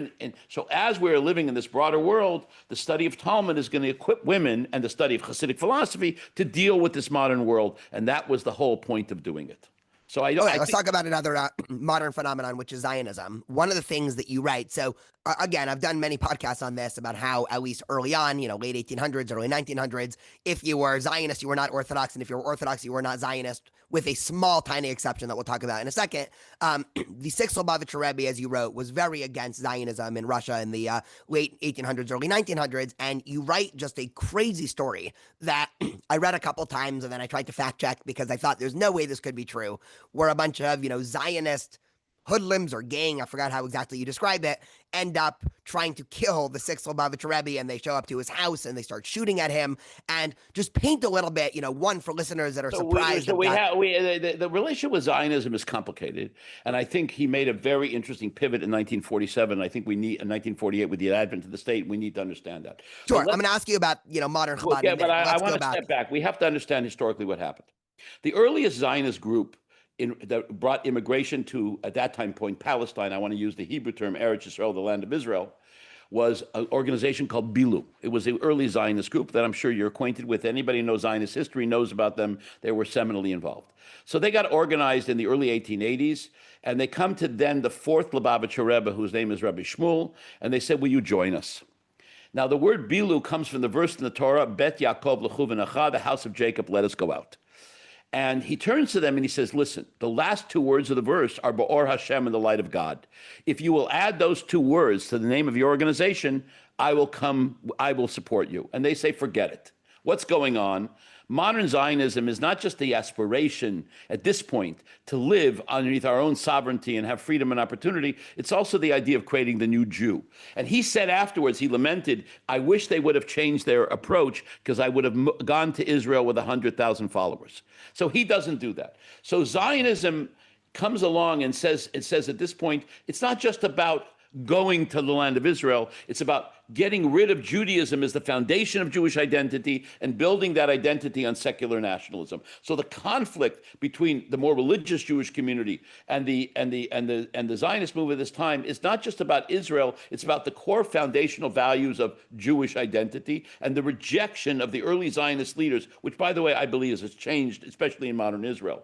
so as we're living in this broader world, the study of Talmud is going to equip women and the study of Hasidic philosophy to deal with this modern world, and that was the whole point of doing it. So let's talk about another modern phenomenon, which is Zionism. One of the things that you write, so again, I've done many podcasts on this about how, at least early on, late 1800s, early 1900s, if you were Zionist, you were not Orthodox, and if you were Orthodox, you were not Zionist, with a small, tiny exception that we'll talk about in a second. The Sixth Lubavitcher Rebbe, as you wrote, was very against Zionism in Russia in the late 1800s, early 1900s, and you write just a crazy story that I read a couple times, and then I tried to fact check because I thought there's no way this could be true, where a bunch of, Zionist hoodlums or gang, I forgot how exactly you describe it, end up trying to kill the Sixth Lubavitcher Rebbe, and they show up to his house and they start shooting at him. And just paint a little bit, one for listeners that are surprised. The relationship with Zionism is complicated, and I think he made a very interesting pivot in 1947. I think we need in 1948 with the advent of the state. We need to understand that. Sure, I'm going to ask you about modern Chabad. Yeah, but I want to step back. We have to understand historically what happened. The earliest Zionist group that brought immigration to, at that time point, Palestine, I want to use the Hebrew term, Eretz Yisrael, the land of Israel, was an organization called Bilu. It was the early Zionist group that I'm sure you're acquainted with. Anybody who knows Zionist history knows about them. They were seminally involved. So they got organized in the early 1880s, and they come to then the fourth Lubavitcher Rebbe, whose name is Rabbi Shmuel, and they said, will you join us? Now, the word Bilu comes from the verse in the Torah, Bet Yaakov L'chu v'nacha, the house of Jacob, let us go out. And he turns to them and he says, listen, the last two words of the verse are Ba'or Hashem, in the light of God. If you will add those two words to the name of your organization, I will support you. And they say, forget it. What's going on? Modern Zionism is not just the aspiration at this point to live underneath our own sovereignty and have freedom and opportunity. It's also the idea of creating the new Jew. And he said afterwards, he lamented, I wish they would have changed their approach because I would have gone to Israel with 100,000 followers. So he doesn't do that. So Zionism comes along and says at this point, it's not just about going to the land of Israel. It's about getting rid of Judaism as the foundation of Jewish identity and building that identity on secular nationalism. So the conflict between the more religious Jewish community and the Zionist movement at this time is not just about Israel. It's about the core foundational values of Jewish identity and the rejection of the early Zionist leaders, which, by the way, I believe has changed, especially in modern Israel.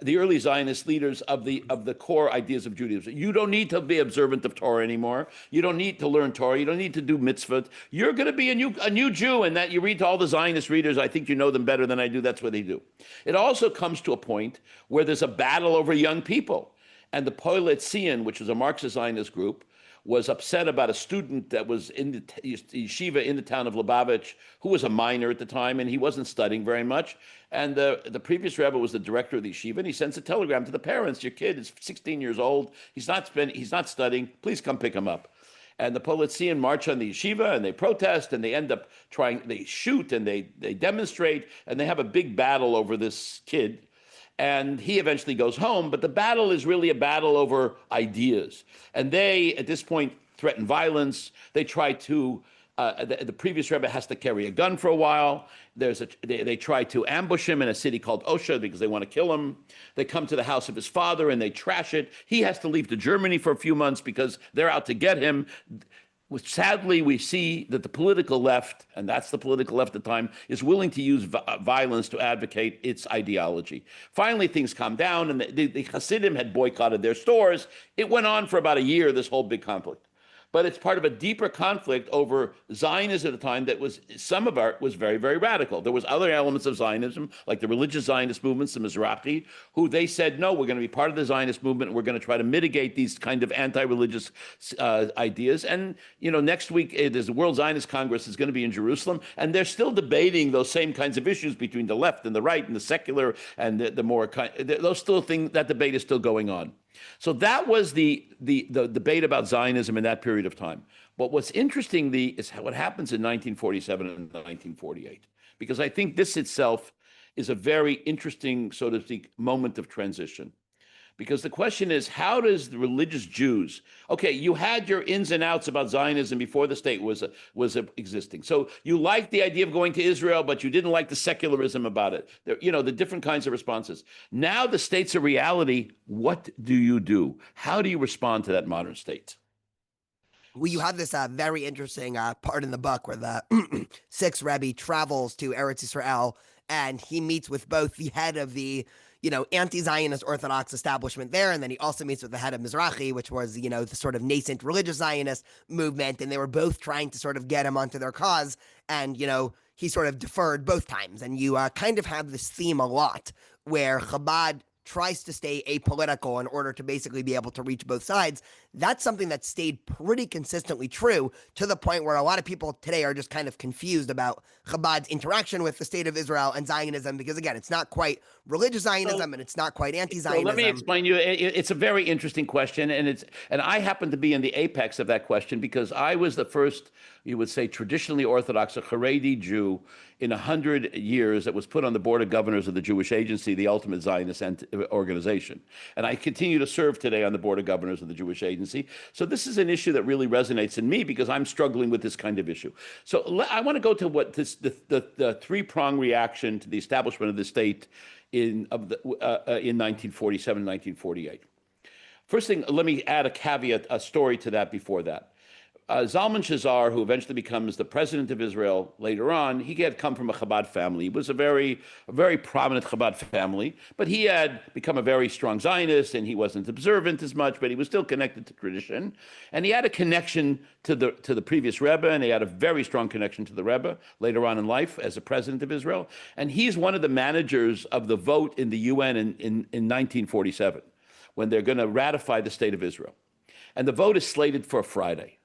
The early Zionist leaders of the core ideas of Judaism. You don't need to be observant of Torah anymore. You don't need to learn Torah. You don't need to do mitzvot. You're going to be a new Jew, and that you read to all the Zionist readers. I think you know them better than I do. That's what they do. It also comes to a point where there's a battle over young people, and the Poilet Zion, which was a Marxist Zionist group, was upset about a student that was in the yeshiva in the town of Lubavitch, who was a minor at the time, and he wasn't studying very much. And the previous Rebbe was the director of the yeshiva, and he sends a telegram to the parents: your kid is 16 years old. He's not studying. Please come pick him up. And the Politzian march on the yeshiva, and they protest, and they end up they shoot, and they demonstrate, and they have a big battle over this kid. And he eventually goes home, but the battle is really a battle over ideas. And they, at this point, threaten violence. They try to, the previous Rebbe has to carry a gun for a while. They try to ambush him in a city called Osha because they want to kill him. They come to the house of his father and they trash it. He has to leave to Germany for a few months because they're out to get him. Sadly, we see that the political left, and that's the political left at the time, is willing to use violence to advocate its ideology. Finally, things calm down, and the Hasidim had boycotted their stores. It went on for about a year, this whole big conflict. but it's part of a deeper conflict over Zionism at the time that was, some of it was very, very radical. There was other elements of Zionism, like the religious Zionist movements, the Mizrahi, who they said, no, we're going to be part of the Zionist movement. We're going to try to mitigate these kind of anti-religious ideas. And, next week, there's the World Zionist Congress is going to be in Jerusalem, and they're still debating those same kinds of issues between the left and the right and the secular and the more, those still things, that debate is still going on. So that was the debate about Zionism in that period of time. But what's interesting is what happens in 1947 and 1948, because I think this itself is a very interesting, so to speak, moment of transition. Because the question is, how does the religious Jews, okay, you had your ins and outs about Zionism before the state was existing. So you liked the idea of going to Israel, but you didn't like the secularism about it. The different kinds of responses. Now the state's a reality. What do you do? How do you respond to that modern state? Well, you have this very interesting part in the book where the Sixth Rebbe travels to Eretz Israel, and he meets with both the head of the anti-Zionist Orthodox establishment there. And then he also meets with the head of Mizrahi, which was, the sort of nascent religious Zionist movement. And they were both trying to sort of get him onto their cause. And, he sort of deferred both times. And you kind of have this theme a lot where Chabad tries to stay apolitical in order to basically be able to reach both sides. That's something that stayed pretty consistently true, to the point where a lot of people today are just kind of confused about Chabad's interaction with the state of Israel and Zionism, because again, it's not quite religious Zionism and it's not quite anti-Zionism. So let me explain you. It's a very interesting question, and I happen to be in the apex of that question because I was the first, you would say, traditionally Orthodox, a Haredi Jew in 100 years that was put on the board of governors of the Jewish Agency, the ultimate Zionist organization. And I continue to serve today on the board of governors of the Jewish Agency. So this is an issue that really resonates in me because I'm struggling with this kind of issue. So I want to go to what the three-prong reaction to the establishment of the state in 1947, 1948. First thing, let me add a caveat, a story to that before that. Zalman Shazar, who eventually becomes the president of Israel later on, he had come from a Chabad family. He was a very prominent Chabad family, but he had become a very strong Zionist, and he wasn't observant as much, but he was still connected to tradition. And he had a connection to the previous Rebbe, and he had a very strong connection to the Rebbe later on in life as a president of Israel. And he's one of the managers of the vote in the UN in 1947, when they're going to ratify the state of Israel. And the vote is slated for Friday.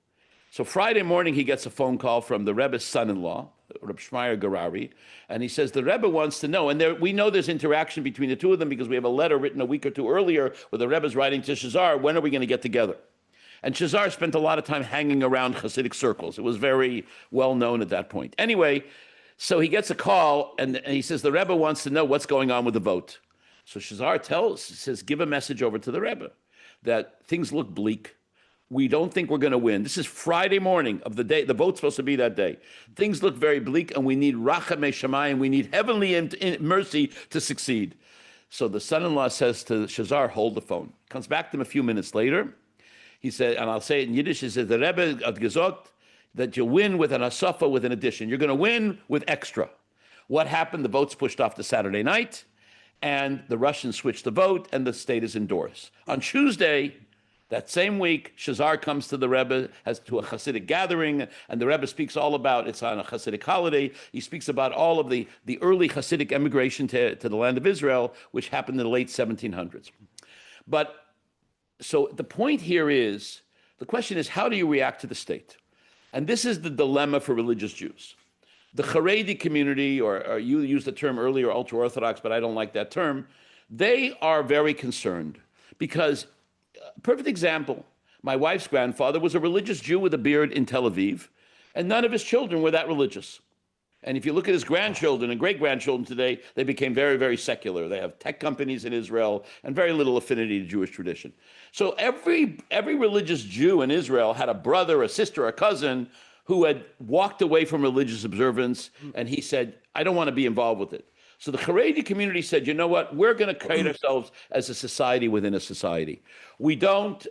So Friday morning, he gets a phone call from the Rebbe's son-in-law, Reb Shmaya Garari, and he says, the Rebbe wants to know, and we know there's interaction between the two of them because we have a letter written a week or two earlier where the Rebbe's writing to Shazar, when are we going to get together? And Shazar spent a lot of time hanging around Hasidic circles. It was very well known at that point. Anyway, so he gets a call, and he says, the Rebbe wants to know what's going on with the vote. So Shazar says, give a message over to the Rebbe that things look bleak. We don't think we're going to win. This is Friday morning of the day. The vote's supposed to be that day. Things look very bleak, and we need rachamei shamayim. We need heavenly mercy to succeed. So the son-in-law says to Shazar, hold the phone. Comes back to him a few minutes later. He said, and I'll say it in Yiddish, he says, the Rebbe had gesagt that you win with an asafa, with an addition. You're going to win with extra. What happened? The vote's pushed off to Saturday night, and the Russians switched the vote, and the state is endorsed. On Tuesday, that same week, Shazar comes to the Rebbe, to a Hasidic gathering, and the Rebbe speaks all about, it's on a Hasidic holiday, he speaks about all of the early Hasidic emigration to the land of Israel, which happened in the late 1700s. But, so the point here is, the question is, how do you react to the state? And this is the dilemma for religious Jews. The Haredi community, or you used the term earlier, ultra-Orthodox, but I don't like that term, they are very concerned because, perfect example, my wife's grandfather was a religious Jew with a beard in Tel Aviv, and none of his children were that religious. And if you look at his grandchildren and great-grandchildren today, they became very, very secular. They have tech companies in Israel and very little affinity to Jewish tradition. So every religious Jew in Israel had a brother, a sister, a cousin who had walked away from religious observance, and he said, I don't want to be involved with it. So the Haredi community said, you know what, we're going to create ourselves as a society within a society. We're going to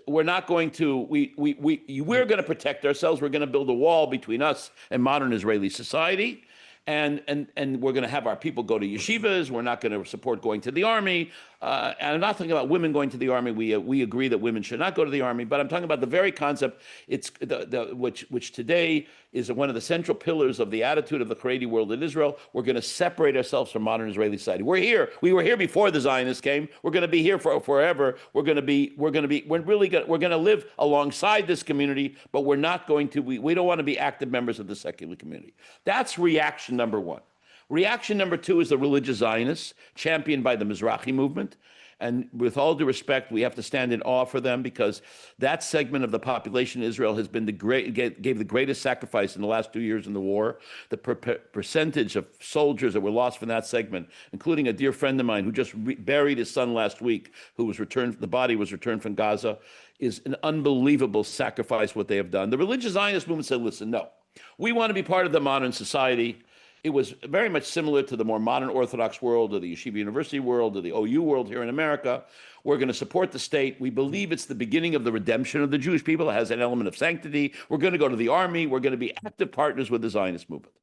protect ourselves. We're going to build a wall between us and modern Israeli society. and we're going to have our people go to yeshivas. We're not going to support going to the army. And I'm not talking about women going to the army. We agree that women should not go to the army. But I'm talking about the very concept. It's which today is one of the central pillars of the attitude of the Haredi world in Israel. We're going to separate ourselves from modern Israeli society. We're here. We were here before the Zionists came. We're going to be here for forever. We're going to live alongside this community, but we're not going to. We don't want to be active members of the secular community. That's reaction number one. Reaction number two is the religious Zionists, championed by the Mizrahi movement. And with all due respect, we have to stand in awe for them, because that segment of the population in Israel has been gave the greatest sacrifice in the last 2 years in the war. The percentage of soldiers that were lost from that segment, including a dear friend of mine who just buried his son last week, who was returned, the body was returned from Gaza, is an unbelievable sacrifice what they have done. The religious Zionist movement said, listen, no, we want to be part of the modern society. It was very much similar to the more modern Orthodox world, or the Yeshiva University world, or the OU world here in America. We're going to support the state. We believe it's the beginning of the redemption of the Jewish people. It has an element of sanctity. We're going to go to the army. We're going to be active partners with the Zionist movement.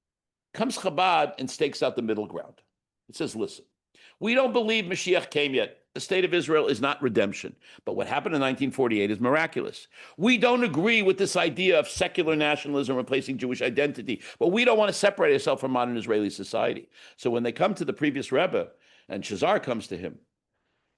Comes Chabad and stakes out the middle ground. It says, listen, we don't believe Mashiach came yet. The state of Israel is not redemption. But what happened in 1948 is miraculous. We don't agree with this idea of secular nationalism replacing Jewish identity, but we don't want to separate ourselves from modern Israeli society. So when they come to the previous Rebbe, and Shazar comes to him,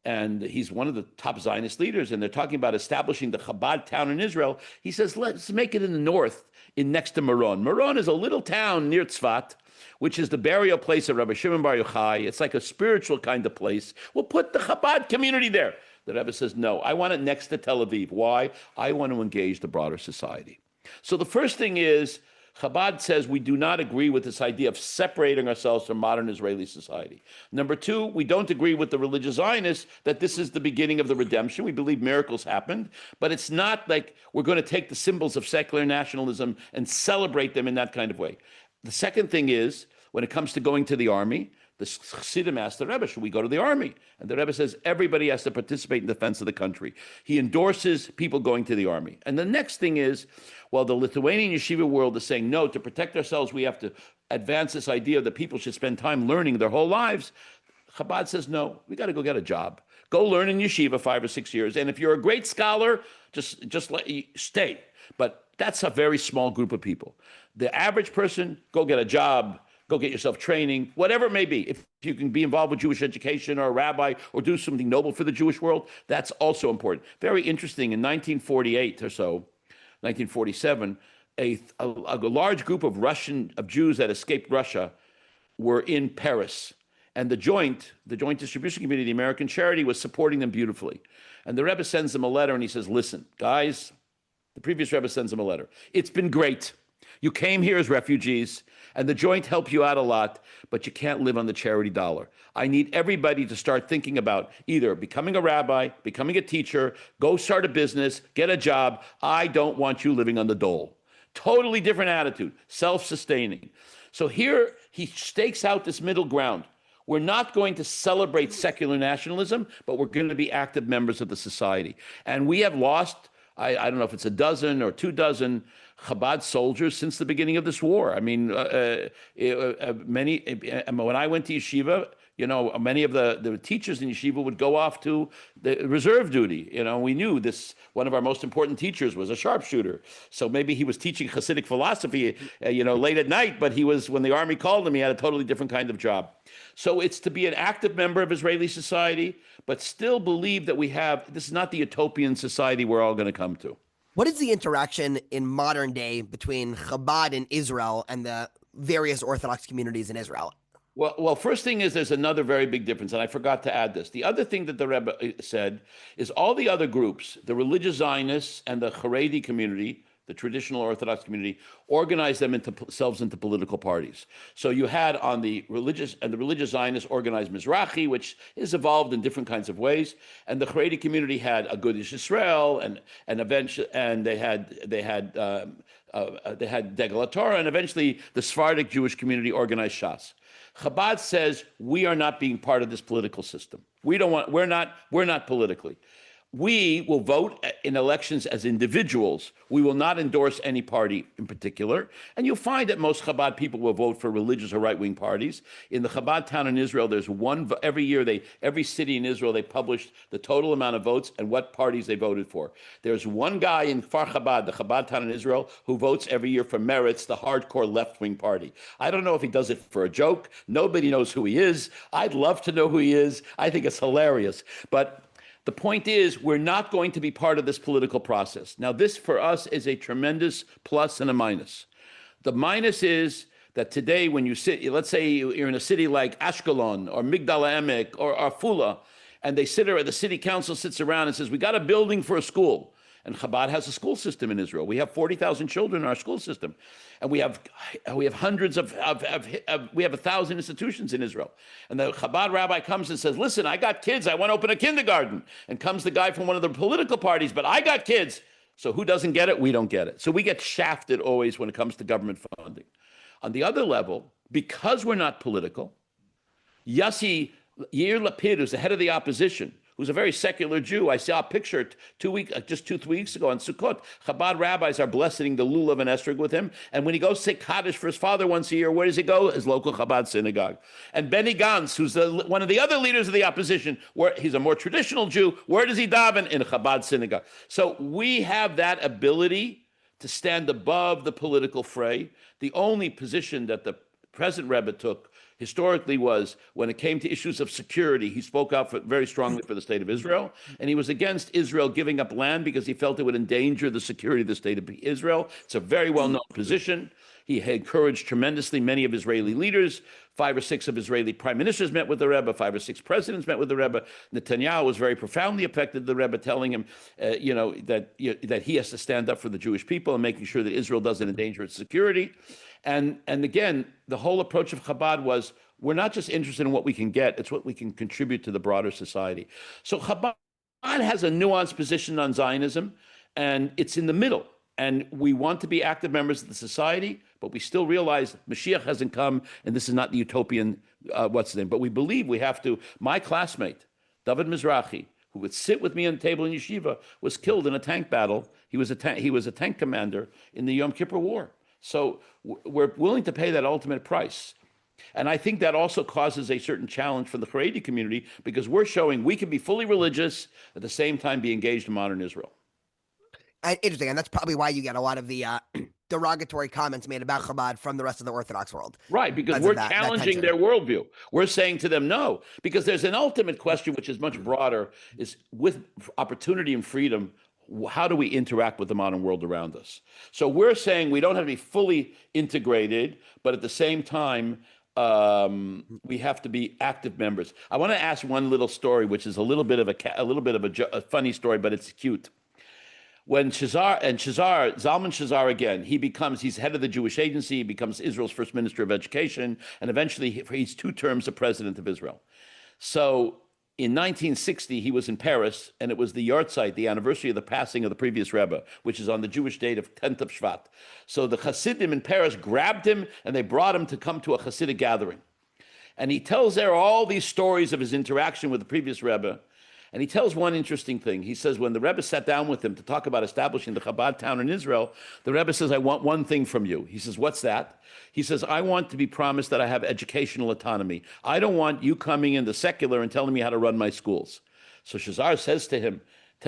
and he's one of the top Zionist leaders, and they're talking about establishing the Chabad town in Israel, he says, let's make it in the north, next to Meron. Meron is a little town near Tzfat, which is the burial place of Rabbi Shimon Bar Yochai. It's like a spiritual kind of place. We'll put the Chabad community there. The Rebbe says, no, I want it next to Tel Aviv. Why? I want to engage the broader society. So the first thing is, Chabad says we do not agree with this idea of separating ourselves from modern Israeli society. Number two, we don't agree with the religious Zionists that this is the beginning of the redemption. We believe miracles happened, but it's not like we're going to take the symbols of secular nationalism and celebrate them in that kind of way. The second thing is, when it comes to going to the army, the Chassidim asked the Rebbe, should we go to the army? And the Rebbe says, everybody has to participate in defense of the country. He endorses people going to the army. And the next thing is, while the Lithuanian yeshiva world is saying, no, to protect ourselves, we have to advance this idea that people should spend time learning their whole lives, Chabad says, no, we got to go get a job. Go learn in yeshiva 5 or 6 years. And if you're a great scholar, just let you stay. But that's a very small group of people. The average person, go get a job, go get yourself training, whatever it may be. If you can be involved with Jewish education or a rabbi or do something noble for the Jewish world, that's also important. Very interesting, in 1948 or so, 1947, a large group of Jews that escaped Russia were in Paris. And the joint distribution committee, the American Charity, was supporting them beautifully. And the Rebbe sends them a letter and he says, listen, guys, the previous Rebbe sends them a letter. It's been great. You came here as refugees, and the joint helped you out a lot, but you can't live on the charity dollar. I need everybody to start thinking about either becoming a rabbi, becoming a teacher, go start a business, get a job. I don't want you living on the dole. Totally different attitude, self-sustaining. So here he stakes out this middle ground. We're not going to celebrate secular nationalism, but we're going to be active members of the society. And we have lost, I don't know if it's a dozen or 2 dozen Chabad soldiers since the beginning of this war. I mean, when I went to yeshiva, many of the teachers in yeshiva would go off to the reserve duty. We knew this, one of our most important teachers was a sharpshooter. So maybe he was teaching Hasidic philosophy, late at night, but when the army called him, he had a totally different kind of job. So it's to be an active member of Israeli society, but still believe that this is not the utopian society we're all going to come to. What is the interaction in modern day between Chabad in Israel and the various Orthodox communities in Israel? Well, first thing is there's another very big difference, and I forgot to add this. The other thing that the Rebbe said is all the other groups, the religious Zionists and the Haredi community, the traditional Orthodox community, organized themselves into political parties. So you had on the religious Zionists organized Mizrahi, which is evolved in different kinds of ways, and the Haredi community had a Agudas Israel, and eventually, and they had Degel HaTorah, and eventually the Sephardic Jewish community organized Shas. Chabad says we are not being part of this political system. We're not politically. we will vote in elections as individuals. We will not endorse any party in particular. And you'll find that most Chabad people will vote for religious or right-wing parties. In the Chabad town in Israel, there's one, every year, every city in Israel, they publish the total amount of votes and what parties they voted for. There's one guy in Kfar Chabad, the Chabad town in Israel, who votes every year for Meretz, the hardcore left-wing party. I don't know if he does it for a joke. Nobody knows who he is. I'd love to know who he is. I think it's hilarious. But the point is, we're not going to be part of this political process. Now, this for us is a tremendous plus and a minus. The minus is that today, when you sit, let's say you're in a city like Ashkelon or Migdal Emek or Afula, and the city council sits around and says, we got a building for a school. And Chabad has a school system in Israel. We have 40,000 children in our school system. And we have hundreds we have 1,000 institutions in Israel. And the Chabad rabbi comes and says, listen, I got kids. I want to open a kindergarten. And comes the guy from one of the political parties, but I got kids. So who doesn't get it? We don't get it. So we get shafted always when it comes to government funding. On the other level, because we're not political, Yair Lapid, who's the head of the opposition, who's a very secular Jew. I saw a picture 3 weeks ago on Sukkot. Chabad rabbis are blessing the lulav and esrog with him. And when he goes to say Kaddish for his father once a year, where does he go? His local Chabad synagogue. And Benny Gantz, who's one of the other leaders of the opposition, where he's a more traditional Jew, where does he daven? In a Chabad synagogue. So we have that ability to stand above the political fray. The only position that the present Rebbe took historically was when it came to issues of security, he spoke out very strongly for the state of Israel, and he was against Israel giving up land because he felt it would endanger the security of the state of Israel. It's a very well-known position. He had encouraged tremendously many of Israeli leaders. 5 or 6 of Israeli prime ministers met with the Rebbe. 5 or 6 presidents met with the Rebbe. Netanyahu was very profoundly affected the Rebbe, telling him, that he has to stand up for the Jewish people and making sure that Israel doesn't endanger its security. And again, the whole approach of Chabad was, we're not just interested in what we can get, it's what we can contribute to the broader society. So Chabad has a nuanced position on Zionism, and it's in the middle. And we want to be active members of the society, but we still realize Mashiach hasn't come, and this is not the utopian, what's the name. But we believe we have to. My classmate, David Mizrahi, who would sit with me on the table in yeshiva, was killed in a tank battle. He was a tank commander in the Yom Kippur War. So we're willing to pay that ultimate price. And I think that also causes a certain challenge for the Haredi community, because we're showing we can be fully religious, at the same time be engaged in modern Israel. Interesting, and that's probably why you get a lot of the derogatory comments made about Chabad from the rest of the Orthodox world. Right, because we're challenging their worldview. We're saying to them, no, because there's an ultimate question which is much broader, is with opportunity and freedom, how do we interact with the modern world around us? So we're saying we don't have to be fully integrated, but at the same time, we have to be active members. I want to ask one little story, which is a little bit of a funny story, but it's cute. When Zalman Shazar again, he's head of the Jewish Agency, he becomes Israel's first minister of education, and eventually he's 2 terms the president of Israel. So in 1960, he was in Paris, and it was the Yartzeit, the anniversary of the passing of the previous Rebbe, which is on the Jewish date of 10th of Shvat. So the Hasidim in Paris grabbed him, and they brought him to come to a Hasidic gathering. And he tells there all these stories of his interaction with the previous Rebbe. And he tells one interesting thing. He says when the Rebbe sat down with him to talk about establishing the Chabad town in Israel, the Rebbe says, I want one thing from you. He says, what's that? He says, I want to be promised that I have educational autonomy. I don't want you coming in the secular and telling me how to run my schools. So Shazar says to him,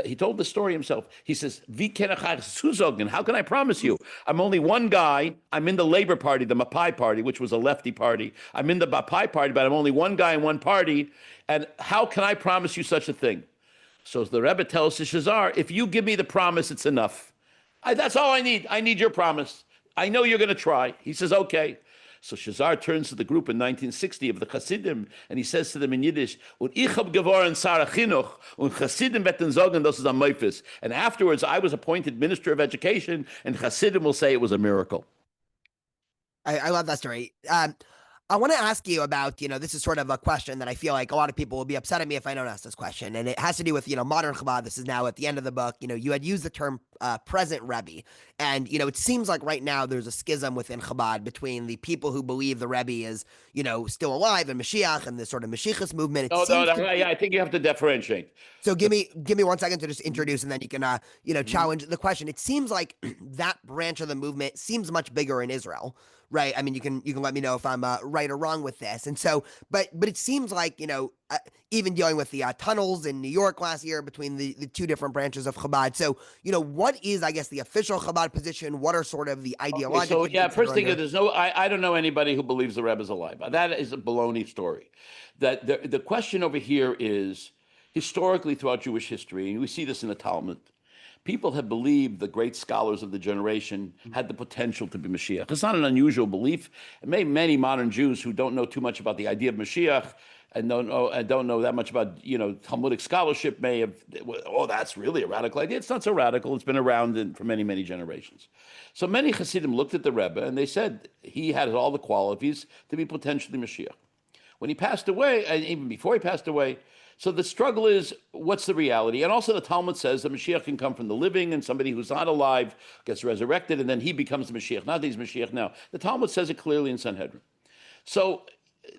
he told the story himself. He says, how can I promise you? I'm only one guy. I'm in the Labor Party, the Mapai Party, which was a lefty party. I'm in the Mapai Party, but I'm only one guy in one party. And how can I promise you such a thing? So the Rebbe tells to Shazar, if you give me the promise, it's enough. That's all I need. I need your promise. I know you're going to try. He says, okay. So Shazar turns to the group in 1960 of the Hasidim, and he says to them in Yiddish, and afterwards I was appointed Minister of Education, and Hasidim will say it was a miracle. I love that story. I want to ask you about, this is sort of a question that I feel like a lot of people will be upset at me if I don't ask this question. And it has to do with, modern Chabad. This is now at the end of the book. You had used the term present Rebbe. And, it seems like right now there's a schism within Chabad between the people who believe the Rebbe is, still alive and Mashiach and the sort of Mashiachist movement. I think you have to differentiate. So give me 1 second to just introduce, and then you can, challenge the question. It seems like that branch of the movement seems much bigger in Israel, right? I mean, you can let me know if I'm right or wrong with this. And so, but it seems like, even dealing with the tunnels in New York last year between the two different branches of Chabad. So, what is, I guess, the official Chabad position? What are sort of the ideological? First thing is I don't know anybody who believes the Rebbe is alive. That is a baloney story. That the question over here is, historically throughout Jewish history, and we see this in the Talmud, people have believed the great scholars of the generation had the potential to be Mashiach. It's not an unusual belief. Many modern Jews who don't know too much about the idea of Mashiach and don't know that much about Talmudic scholarship may have, that's really a radical idea. It's not so radical. It's been around for many, many generations. So many Hasidim looked at the Rebbe and they said he had all the qualities to be potentially Mashiach. When he passed away, and even before he passed away, so the struggle is, what's the reality? And also the Talmud says that Mashiach can come from the living, and somebody who's not alive gets resurrected, and then he becomes the Mashiach. Not that he's Mashiach now. The Talmud says it clearly in Sanhedrin. So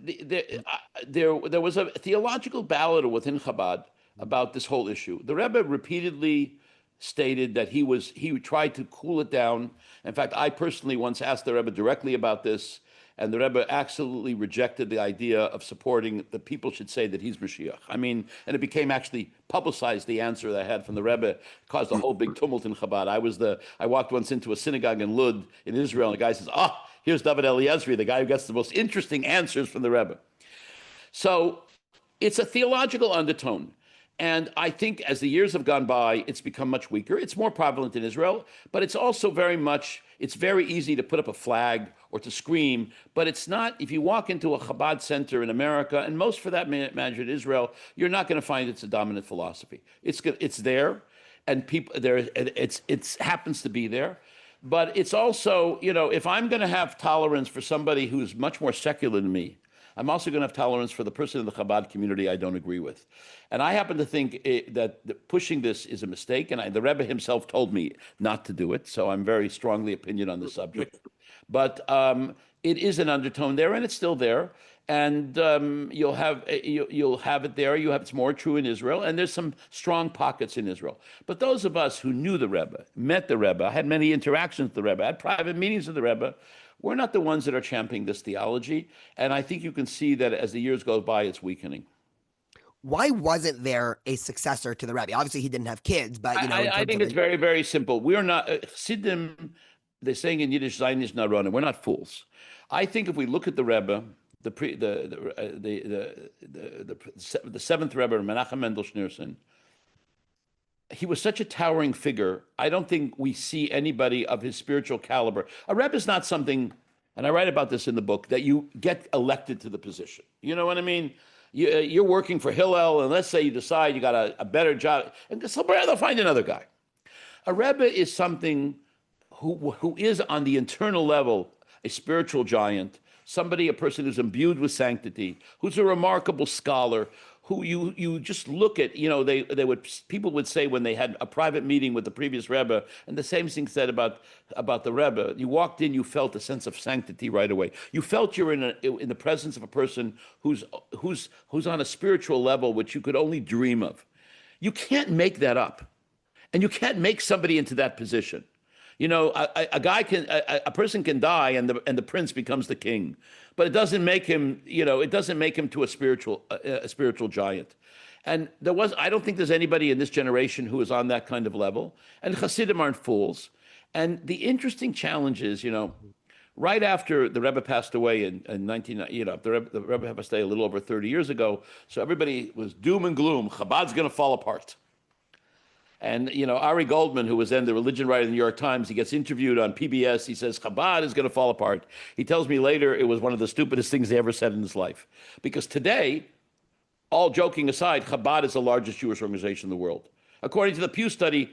there was a theological battle within Chabad about this whole issue. The Rebbe repeatedly stated that he tried to cool it down. In fact, I personally once asked the Rebbe directly about this, and the Rebbe absolutely rejected the idea of supporting that people should say that he's Mashiach. I mean, and it became actually publicized, the answer that I had from the Rebbe. It caused a whole big tumult in Chabad. I walked once into a synagogue in Lud in Israel, and the guy says, here's David Eliezrie, the guy who gets the most interesting answers from the Rebbe. So it's a theological undertone. And I think as the years have gone by, it's become much weaker. It's more prevalent in Israel, but it's also it's very easy to put up a flag or to scream, but it's not. If you walk into a Chabad center in America, and most for that matter in Israel, you're not going to find it's a dominant philosophy. It's there, and people there. It happens to be there, but it's also, if I'm going to have tolerance for somebody who's much more secular than me, I'm also going to have tolerance for the person in the Chabad community I don't agree with. And I happen to think that pushing this is a mistake, and the Rebbe himself told me not to do it, so I'm very strongly opinion on the subject. But it is an undertone there, and it's still there, and you'll have it there. It's more true in Israel, and there's some strong pockets in Israel. But those of us who knew the Rebbe, met the Rebbe, had many interactions with the Rebbe, had private meetings with the Rebbe, we're not the ones that are championing this theology, and I think you can see that as the years go by, it's weakening. Why wasn't there a successor to the Rebbe? Obviously, he didn't have kids, but I think it's very, very simple. We are not Chassidim. They're saying in Yiddish, Zionism narona. We're not fools. I think if we look at the Rebbe, the seventh Rebbe, Menachem Mendel Schneersohn, he was such a towering figure. I don't think we see anybody of his spiritual caliber. A Rebbe is not something, and I write about this in the book, that you get elected to the position. You know what I mean? You're working for Hillel, and let's say you decide you got a better job, and somewhere they'll find another guy. A Rebbe is something who is on the internal level a spiritual giant, a person who's imbued with sanctity, who's a remarkable scholar, who you just look at. People would say when they had a private meeting with the previous Rebbe, and the same thing said about the Rebbe. You walked in, you felt a sense of sanctity right away. You felt you're in the presence of a person who's on a spiritual level which you could only dream of. You can't make that up, and you can't make somebody into that position. A person can die and the prince becomes the king, but it doesn't make him, to a spiritual giant. And I don't think there's anybody in this generation who is on that kind of level. And Hasidim aren't fools. And the interesting challenge is, right after the Rebbe passed away in 19, the Rebbe passed away a little over 30 years ago. So everybody was doom and gloom. Chabad's going to fall apart. And, Ari Goldman, who was then the religion writer in the New York Times, he gets interviewed on PBS. He says, Chabad is going to fall apart. He tells me later it was one of the stupidest things he ever said in his life. Because today, all joking aside, Chabad is the largest Jewish organization in the world. According to the Pew study,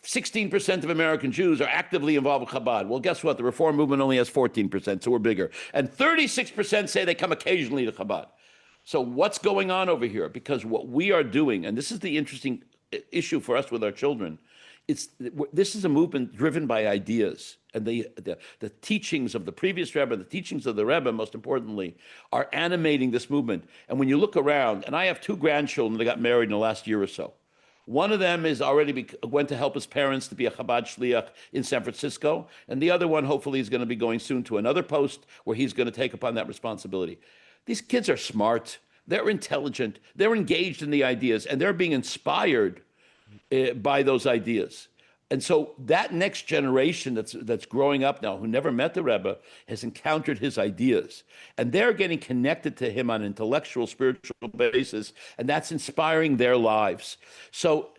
16% of American Jews are actively involved with Chabad. Well, guess what? The Reform movement only has 14%, so we're bigger. And 36% say they come occasionally to Chabad. So what's going on over here? Because what we are doing, and this is the interesting issue for us with our children, this is a movement driven by ideas. And the teachings of the previous Rebbe, the teachings of the Rebbe, most importantly, are animating this movement. And when you look around, and I have 2 grandchildren that got married in the last year or so. One of them is already went to help his parents to be a Chabad shliach in San Francisco. And the other one, hopefully, is going to be going soon to another post where he's going to take upon that responsibility. These kids are smart. They're intelligent. They're engaged in the ideas, and they're being inspired by those ideas. And so that next generation that's growing up now, who never met the Rebbe, has encountered his ideas. And they're getting connected to him on an intellectual, spiritual basis, and that's inspiring their lives. So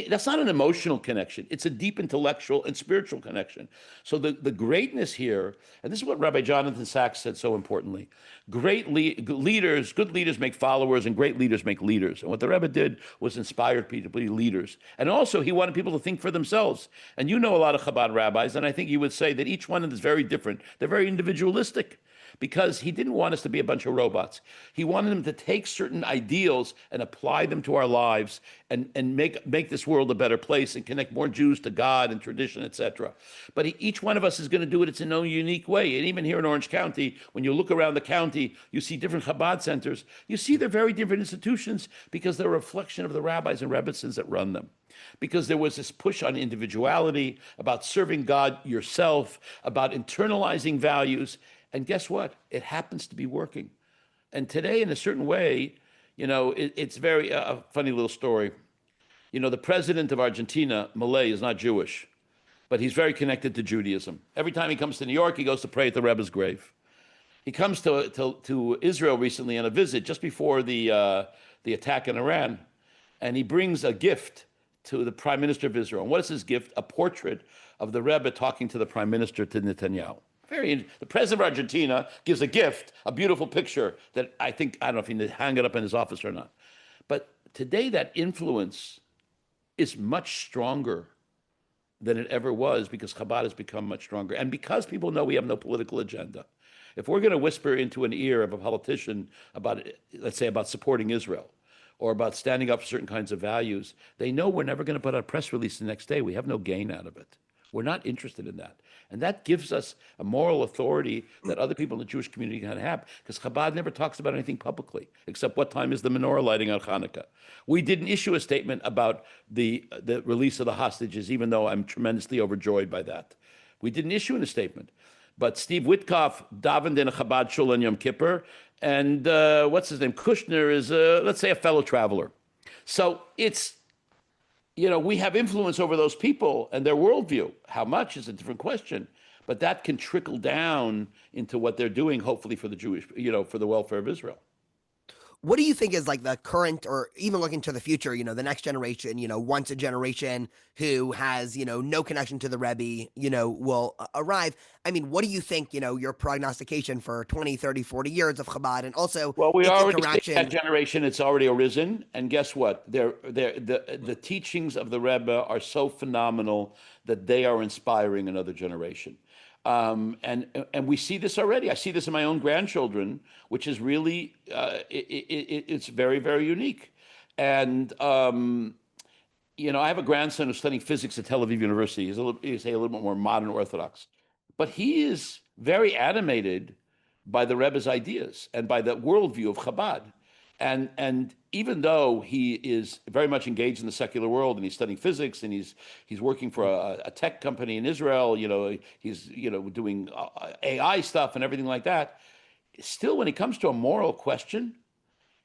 that's not an emotional connection. It's a deep intellectual and spiritual connection. So the greatness here, and this is what Rabbi Jonathan Sachs said so importantly, good leaders make followers, and great leaders make leaders. And what the Rebbe did was inspire people to be leaders. And also, he wanted people to think for themselves. And you know a lot of Chabad rabbis, and I think you would say that each one is very different. They're very individualistic, because he didn't want us to be a bunch of robots. He wanted them to take certain ideals and apply them to our lives and make this world a better place and connect more Jews to God and tradition, etc. But each one of us is going to do it in its own unique way. And even here in Orange County, when you look around the county, you see different Chabad centers. You see they're very different institutions because they're a reflection of the rabbis and rebbesins that run them. Because there was this push on individuality, about serving God yourself, about internalizing values. And guess what? It happens to be working. And today, in a certain way, it's very funny little story. The president of Argentina, Milei, is not Jewish, but he's very connected to Judaism. Every time he comes to New York, he goes to pray at the Rebbe's grave. He comes to Israel recently on a visit just before the attack in Iran, and he brings a gift to the Prime Minister of Israel. And what is his gift? A portrait of the Rebbe talking to the Prime Minister, to Netanyahu. The president of Argentina gives a gift, a beautiful picture that I don't know if he can hang it up in his office or not. But today that influence is much stronger than it ever was, because Chabad has become much stronger. And because people know we have no political agenda. If we're going to whisper into an ear of a politician about, let's say, about supporting Israel, or about standing up for certain kinds of values, they know we're never going to put out a press release the next day. We have no gain out of it. We're not interested in that. And that gives us a moral authority that other people in the Jewish community can have, because Chabad never talks about anything publicly, except what time is the menorah lighting on Hanukkah. We didn't issue a statement about the release of the hostages, even though I'm tremendously overjoyed by that. We didn't issue a statement. But Steve Witkoff davened in a Chabad shul on Yom Kippur, and what's his name? Kushner is, let's say, a fellow traveler. So it's, we have influence over those people and their worldview. How much is a different question, but that can trickle down into what they're doing, hopefully for the Jewish, for the welfare of Israel. What do you think is like the current, or even looking to the future, the next generation, once a generation who has, no connection to the Rebbe, will arrive? I mean, what do you think, your prognostication for 20, 30, 40 years of Chabad, and also well, we already see that generation, it's already arisen. And guess what? The teachings of the Rebbe are so phenomenal that they are inspiring another generation. And we see this already. I see this in my own grandchildren, which is really, it's very, very unique. And, I have a grandson who's studying physics at Tel Aviv University. He's a little bit more modern Orthodox. But he is very animated by the Rebbe's ideas and by the worldview of Chabad. And even though he is very much engaged in the secular world, and he's studying physics, and he's working for a tech company in Israel, he's doing AI stuff and everything like that, still, when it comes to a moral question,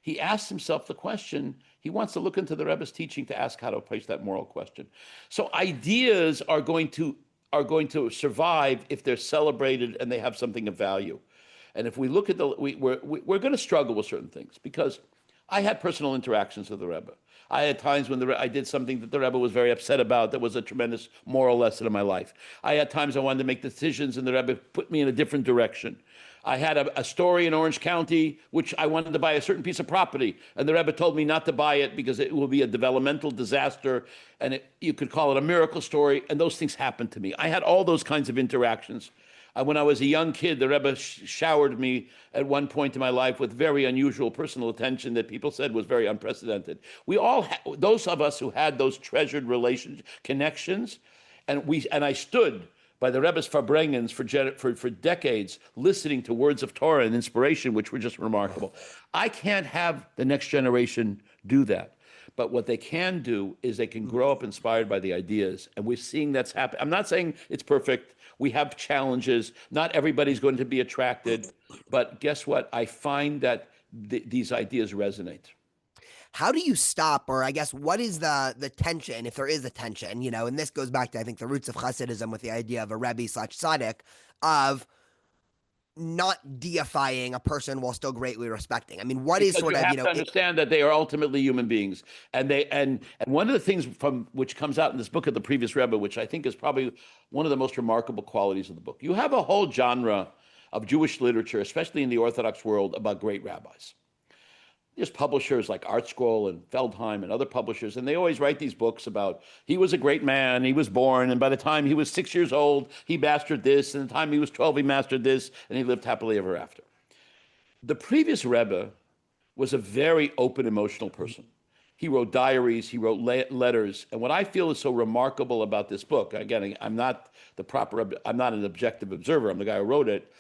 he asks himself the question. He wants to look into the Rebbe's teaching to ask how to place that moral question. So ideas are going to survive if they're celebrated and they have something of value. And if we look at we're going to struggle with certain things, because I had personal interactions with the Rebbe. I had times when I did something that the Rebbe was very upset about that was a tremendous moral lesson in my life. I had times I wanted to make decisions and the Rebbe put me in a different direction. I had a story in Orange County, which I wanted to buy a certain piece of property, and the Rebbe told me not to buy it because it will be a developmental disaster, and you could call it a miracle story, and those things happened to me. I had all those kinds of interactions. When I was a young kid, the Rebbe showered me at one point in my life with very unusual personal attention that people said was very unprecedented. We all, those of us who had those treasured connections, and I stood by the Rebbe's Farbrengens for decades, listening to words of Torah and inspiration, which were just remarkable. I can't have the next generation do that. But what they can do is they can grow up inspired by the ideas. And we're seeing that's happening. I'm not saying it's perfect. We have challenges. Not everybody's going to be attracted. But guess what? I find that these ideas resonate. How do you stop, or I guess what is the tension, if there is a tension, and this goes back to, I think, the roots of Hasidism with the idea of a Rebbe/Tzaddik, of not deifying a person while still greatly respecting. I mean, what is sort of, you have to understand that they are ultimately human beings. And one of the things from which comes out in this book of the previous Rebbe, which I think is probably one of the most remarkable qualities of the book, you have a whole genre of Jewish literature, especially in the Orthodox world, about great rabbis. There's publishers like Art Scroll and Feldheim and other publishers, and they always write these books about he was a great man, he was born, and by the time he was 6 years old, he mastered this, and the time he was 12, he mastered this, and he lived happily ever after. The previous Rebbe was a very open, emotional person. He wrote diaries, he wrote letters, and what I feel is so remarkable about this book, again, I'm not an objective observer, I'm the guy who wrote it,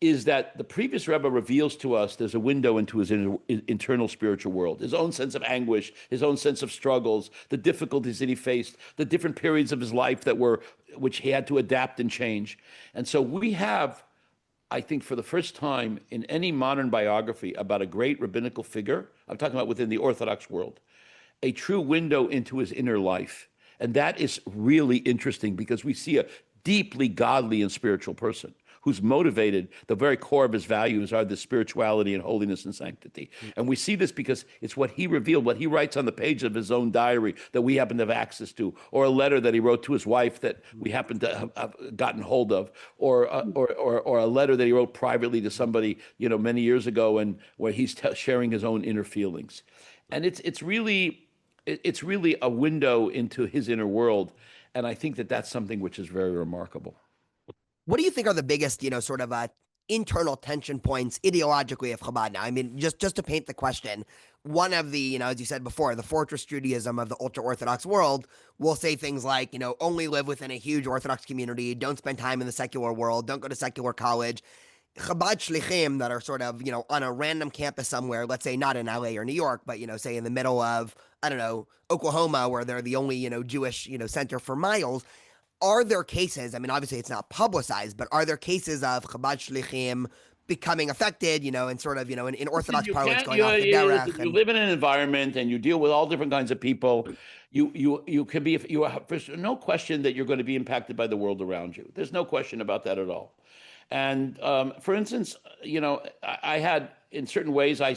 is that the previous Rebbe reveals to us there's a window into his internal spiritual world, his own sense of anguish, his own sense of struggles, the difficulties that he faced, the different periods of his life which he had to adapt and change. And so we have, I think, for the first time in any modern biography about a great rabbinical figure, I'm talking about within the Orthodox world, a true window into his inner life. And that is really interesting because we see a deeply godly and spiritual person who's motivated, the very core of his values are the spirituality and holiness and sanctity. And we see this because it's what he revealed, what he writes on the page of his own diary that we happen to have access to, or a letter that he wrote to his wife that we happen to have gotten hold of, or a letter that he wrote privately to somebody, many years ago, and where he's sharing his own inner feelings. And it's really a window into his inner world. And I think that that's something which is very remarkable. What do you think are the biggest, sort of internal tension points ideologically of Chabad now? I mean, just to paint the question, one of the, as you said before, the fortress Judaism of the ultra-Orthodox world will say things like, only live within a huge Orthodox community, don't spend time in the secular world, don't go to secular college. Chabad shlichim that are sort of, on a random campus somewhere, let's say not in LA or New York, but, say in the middle of, I don't know, Oklahoma, where they're the only, Jewish, center for miles. Are there cases, I mean, obviously it's not publicized, but are there cases of Chabad shlichim becoming affected, and sort of, in Orthodox parlance going off the derech? You live in an environment and you deal with all different kinds of people. You can be, there's no question that you're going to be impacted by the world around you. There's no question about that at all. And for instance, I had, in certain ways, I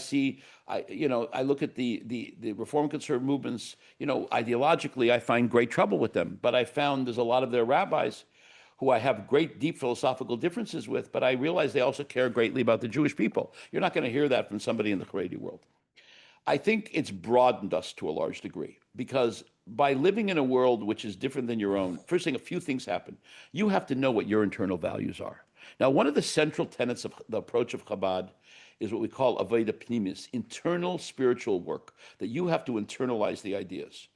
look at the Reform Conservative movements, ideologically, I find great trouble with them. But I found there's a lot of their rabbis who I have great, deep philosophical differences with, but I realize they also care greatly about the Jewish people. You're not going to hear that from somebody in the Haredi world. I think it's broadened us to a large degree because by living in a world which is different than your own, first thing, a few things happen. You have to know what your internal values are. Now, one of the central tenets of the approach of Chabad is what we call Avodah Pnimis, internal spiritual work, that you have to internalize the ideas.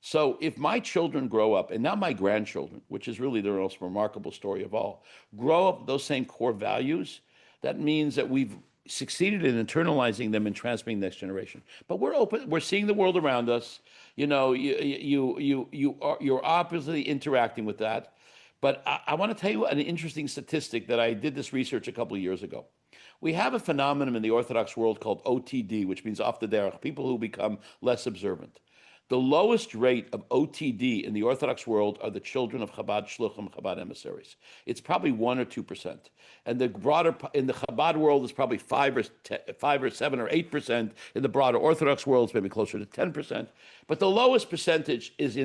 So if my children grow up, and now my grandchildren, which is really the most remarkable story of all, grow up with those same core values, that means that we've succeeded in internalizing them and transmitting the next generation. But we're open, we're seeing the world around us, you're obviously interacting with that. But I want to tell you an interesting statistic that I did this research a couple of years ago. We have a phenomenon in the Orthodox world called OTD, which means off the derech, people who become less observant. The lowest rate of OTD in the Orthodox world are the children of Chabad shluchim, Chabad emissaries. It's probably 1 or 2%, and the broader in the Chabad world is probably 5 or 7 or 8%. In the broader Orthodox world, it's maybe closer to 10%. But the lowest percentage is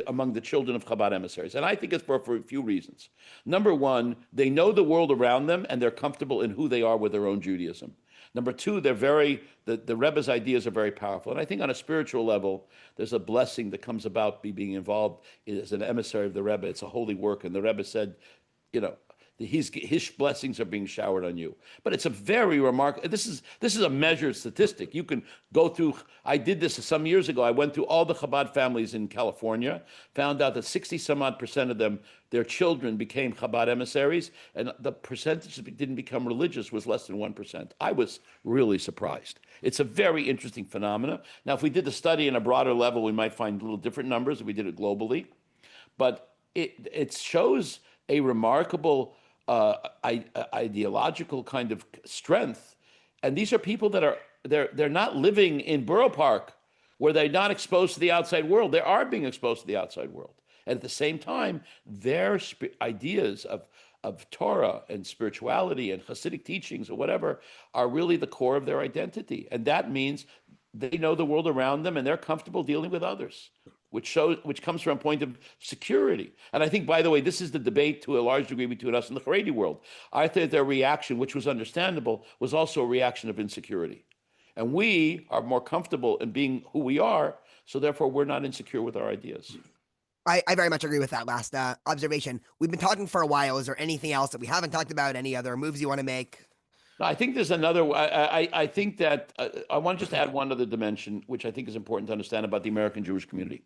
among the children of Chabad emissaries, and I think it's for a few reasons. Number one, they know the world around them, and they're comfortable in who they are with their own Judaism. Number two, the Rebbe's ideas are very powerful. And I think on a spiritual level, there's a blessing that comes about being involved as an emissary of the Rebbe. It's a holy work. And the Rebbe said, his blessings are being showered on you. But it's a very remarkable, this is a measured statistic. You can go through, I did this some years ago. I went through all the Chabad families in California, found out that 60 some odd percent of them, their children became Chabad emissaries, and the percentage that didn't become religious was less than 1%. I was really surprised. It's a very interesting phenomenon. Now, if we did the study in a broader level, we might find little different numbers if we did it globally. But it shows a remarkable ideological kind of strength. And these are people that they're not living in Borough Park where they're not exposed to the outside world. They are being exposed to the outside world. And at the same time, their ideas of Torah and spirituality and Hasidic teachings or whatever are really the core of their identity. And that means they know the world around them and they're comfortable dealing with others, which comes from a point of security. And I think, by the way, this is the debate to a large degree between us and the Haredi world. I think their reaction, which was understandable, was also a reaction of insecurity. And we are more comfortable in being who we are, so therefore we're not insecure with our ideas. I very much agree with that last observation. We've been talking for a while. Is there anything else that we haven't talked about? Any other moves you want to make? I think there's another. I think that I want to just add one other dimension, which I think is important to understand about the American Jewish community.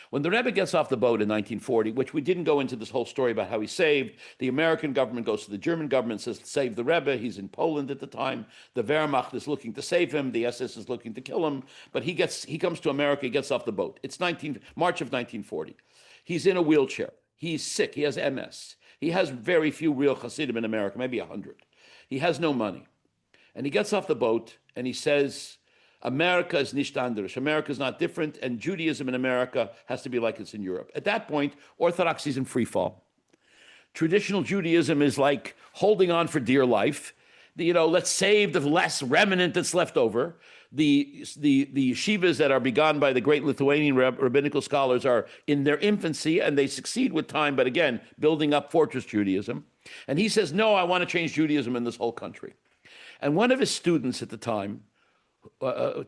When the Rebbe gets off the boat in 1940, which we didn't go into this whole story about how he saved, the American government goes to the German government, says, save the Rebbe. He's in Poland at the time. The Wehrmacht is looking to save him. The SS is looking to kill him. But he comes to America, he gets off the boat. It's March of 1940. He's in a wheelchair. He's sick. He has MS. He has very few real Hasidim in America, maybe 100. He has no money. And he gets off the boat and he says, America is nicht anders. America is not different, and Judaism in America has to be like it's in Europe. At that point, Orthodoxy is in free fall. Traditional Judaism is like holding on for dear life. Let's save the last remnant that's left over. The yeshivas that are begun by the great Lithuanian rabbinical scholars are in their infancy, and they succeed with time, but again, building up fortress Judaism. And he says, no, I want to change Judaism in this whole country. And one of his students at the time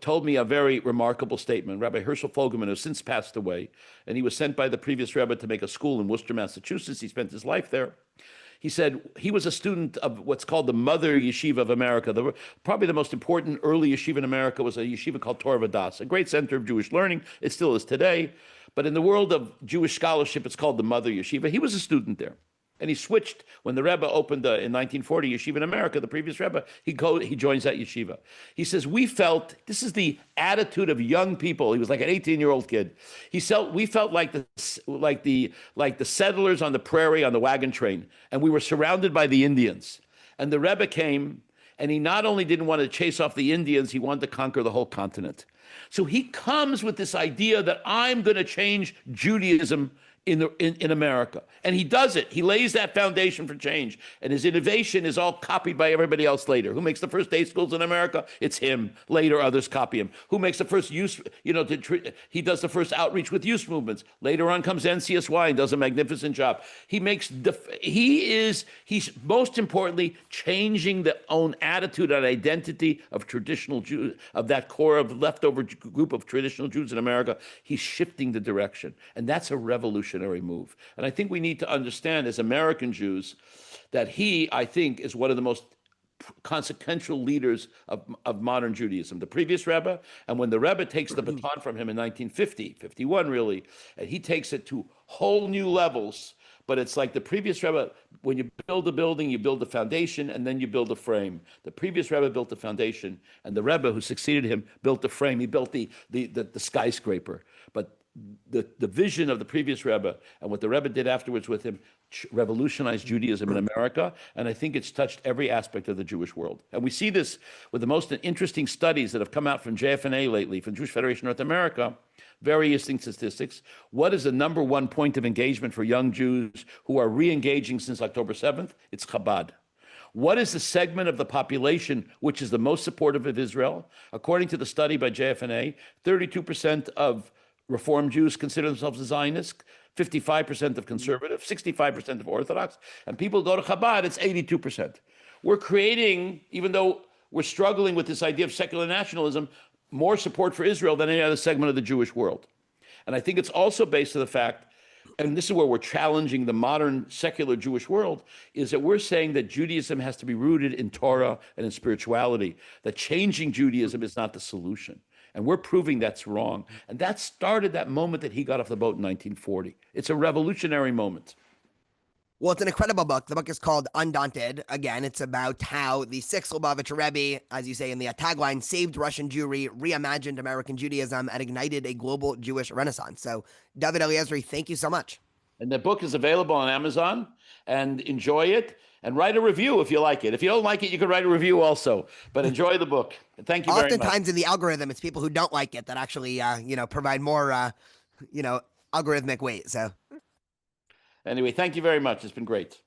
told me a very remarkable statement, Rabbi Herschel Fogelman, who has since passed away, and he was sent by the previous Rebbe to make a school in Worcester, Massachusetts. He spent his life there. He said he was a student of what's called the Mother Yeshiva of America. Probably the most important early yeshiva in America was a yeshiva called Torah Vodaas, a great center of Jewish learning. It still is today. But in the world of Jewish scholarship, it's called the Mother Yeshiva. He was a student there. And he switched when the Rebbe opened in 1940 yeshiva in America, the previous Rebbe, he joins that yeshiva. He says, we felt, this is the attitude of young people. He was like an 18-year-old kid. We felt like the settlers on the prairie on the wagon train, and we were surrounded by the Indians. And the Rebbe came, and he not only didn't want to chase off the Indians, he wanted to conquer the whole continent. So he comes with this idea that I'm going to change Judaism in America. And he does it. He lays that foundation for change. And his innovation is all copied by everybody else later. Who makes the first day schools in America? It's him. Later, others copy him. Who makes the first youth, he does the first outreach with youth movements. Later on comes NCSY and does a magnificent job. He's most importantly changing the own attitude and identity of traditional Jews, of that core of leftover group of traditional Jews in America. He's shifting the direction. And that's a revolution move. And I think we need to understand as American Jews that he, I think, is one of the most consequential leaders of modern Judaism. The previous Rebbe, and when the Rebbe takes the baton from him in 1950, 51 really, and he takes it to whole new levels. But it's like the previous Rebbe, when you build a building, you build the foundation, and then you build a frame. The previous Rebbe built the foundation, and the Rebbe who succeeded him built the frame. He built the skyscraper. But the vision of the previous Rebbe and what the Rebbe did afterwards with him revolutionized Judaism in America. And I think it's touched every aspect of the Jewish world. And we see this with the most interesting studies that have come out from JFNA lately, from Jewish Federation North America. Very interesting statistics. What is the number one point of engagement for young Jews who are re-engaging since October 7th? It's Chabad. What is the segment of the population which is the most supportive of Israel? According to the study by JFNA, 32% of Reform Jews consider themselves a Zionist, 55% of conservative, 65% of Orthodox, and people go to Chabad, it's 82%. We're creating, even though we're struggling with this idea of secular nationalism, more support for Israel than any other segment of the Jewish world. And I think it's also based on the fact, and this is where we're challenging the modern secular Jewish world, is that we're saying that Judaism has to be rooted in Torah and in spirituality, that changing Judaism is not the solution. And we're proving that's wrong. And that started that moment that he got off the boat in 1940. It's a revolutionary moment. Well, it's an incredible book. The book is called Undaunted. Again, it's about how the Sixth Lubavitcher Rebbe, as you say in the tagline, saved Russian Jewry, reimagined American Judaism, and ignited a global Jewish renaissance. So, David Eliezrie, thank you so much. And the book is available on Amazon, and enjoy it. And write a review if you like it. If you don't like it, you can write a review also. But enjoy the book. Thank you very much. Oftentimes in the algorithm, it's people who don't like it that actually, provide more, algorithmic weight. So anyway, thank you very much. It's been great.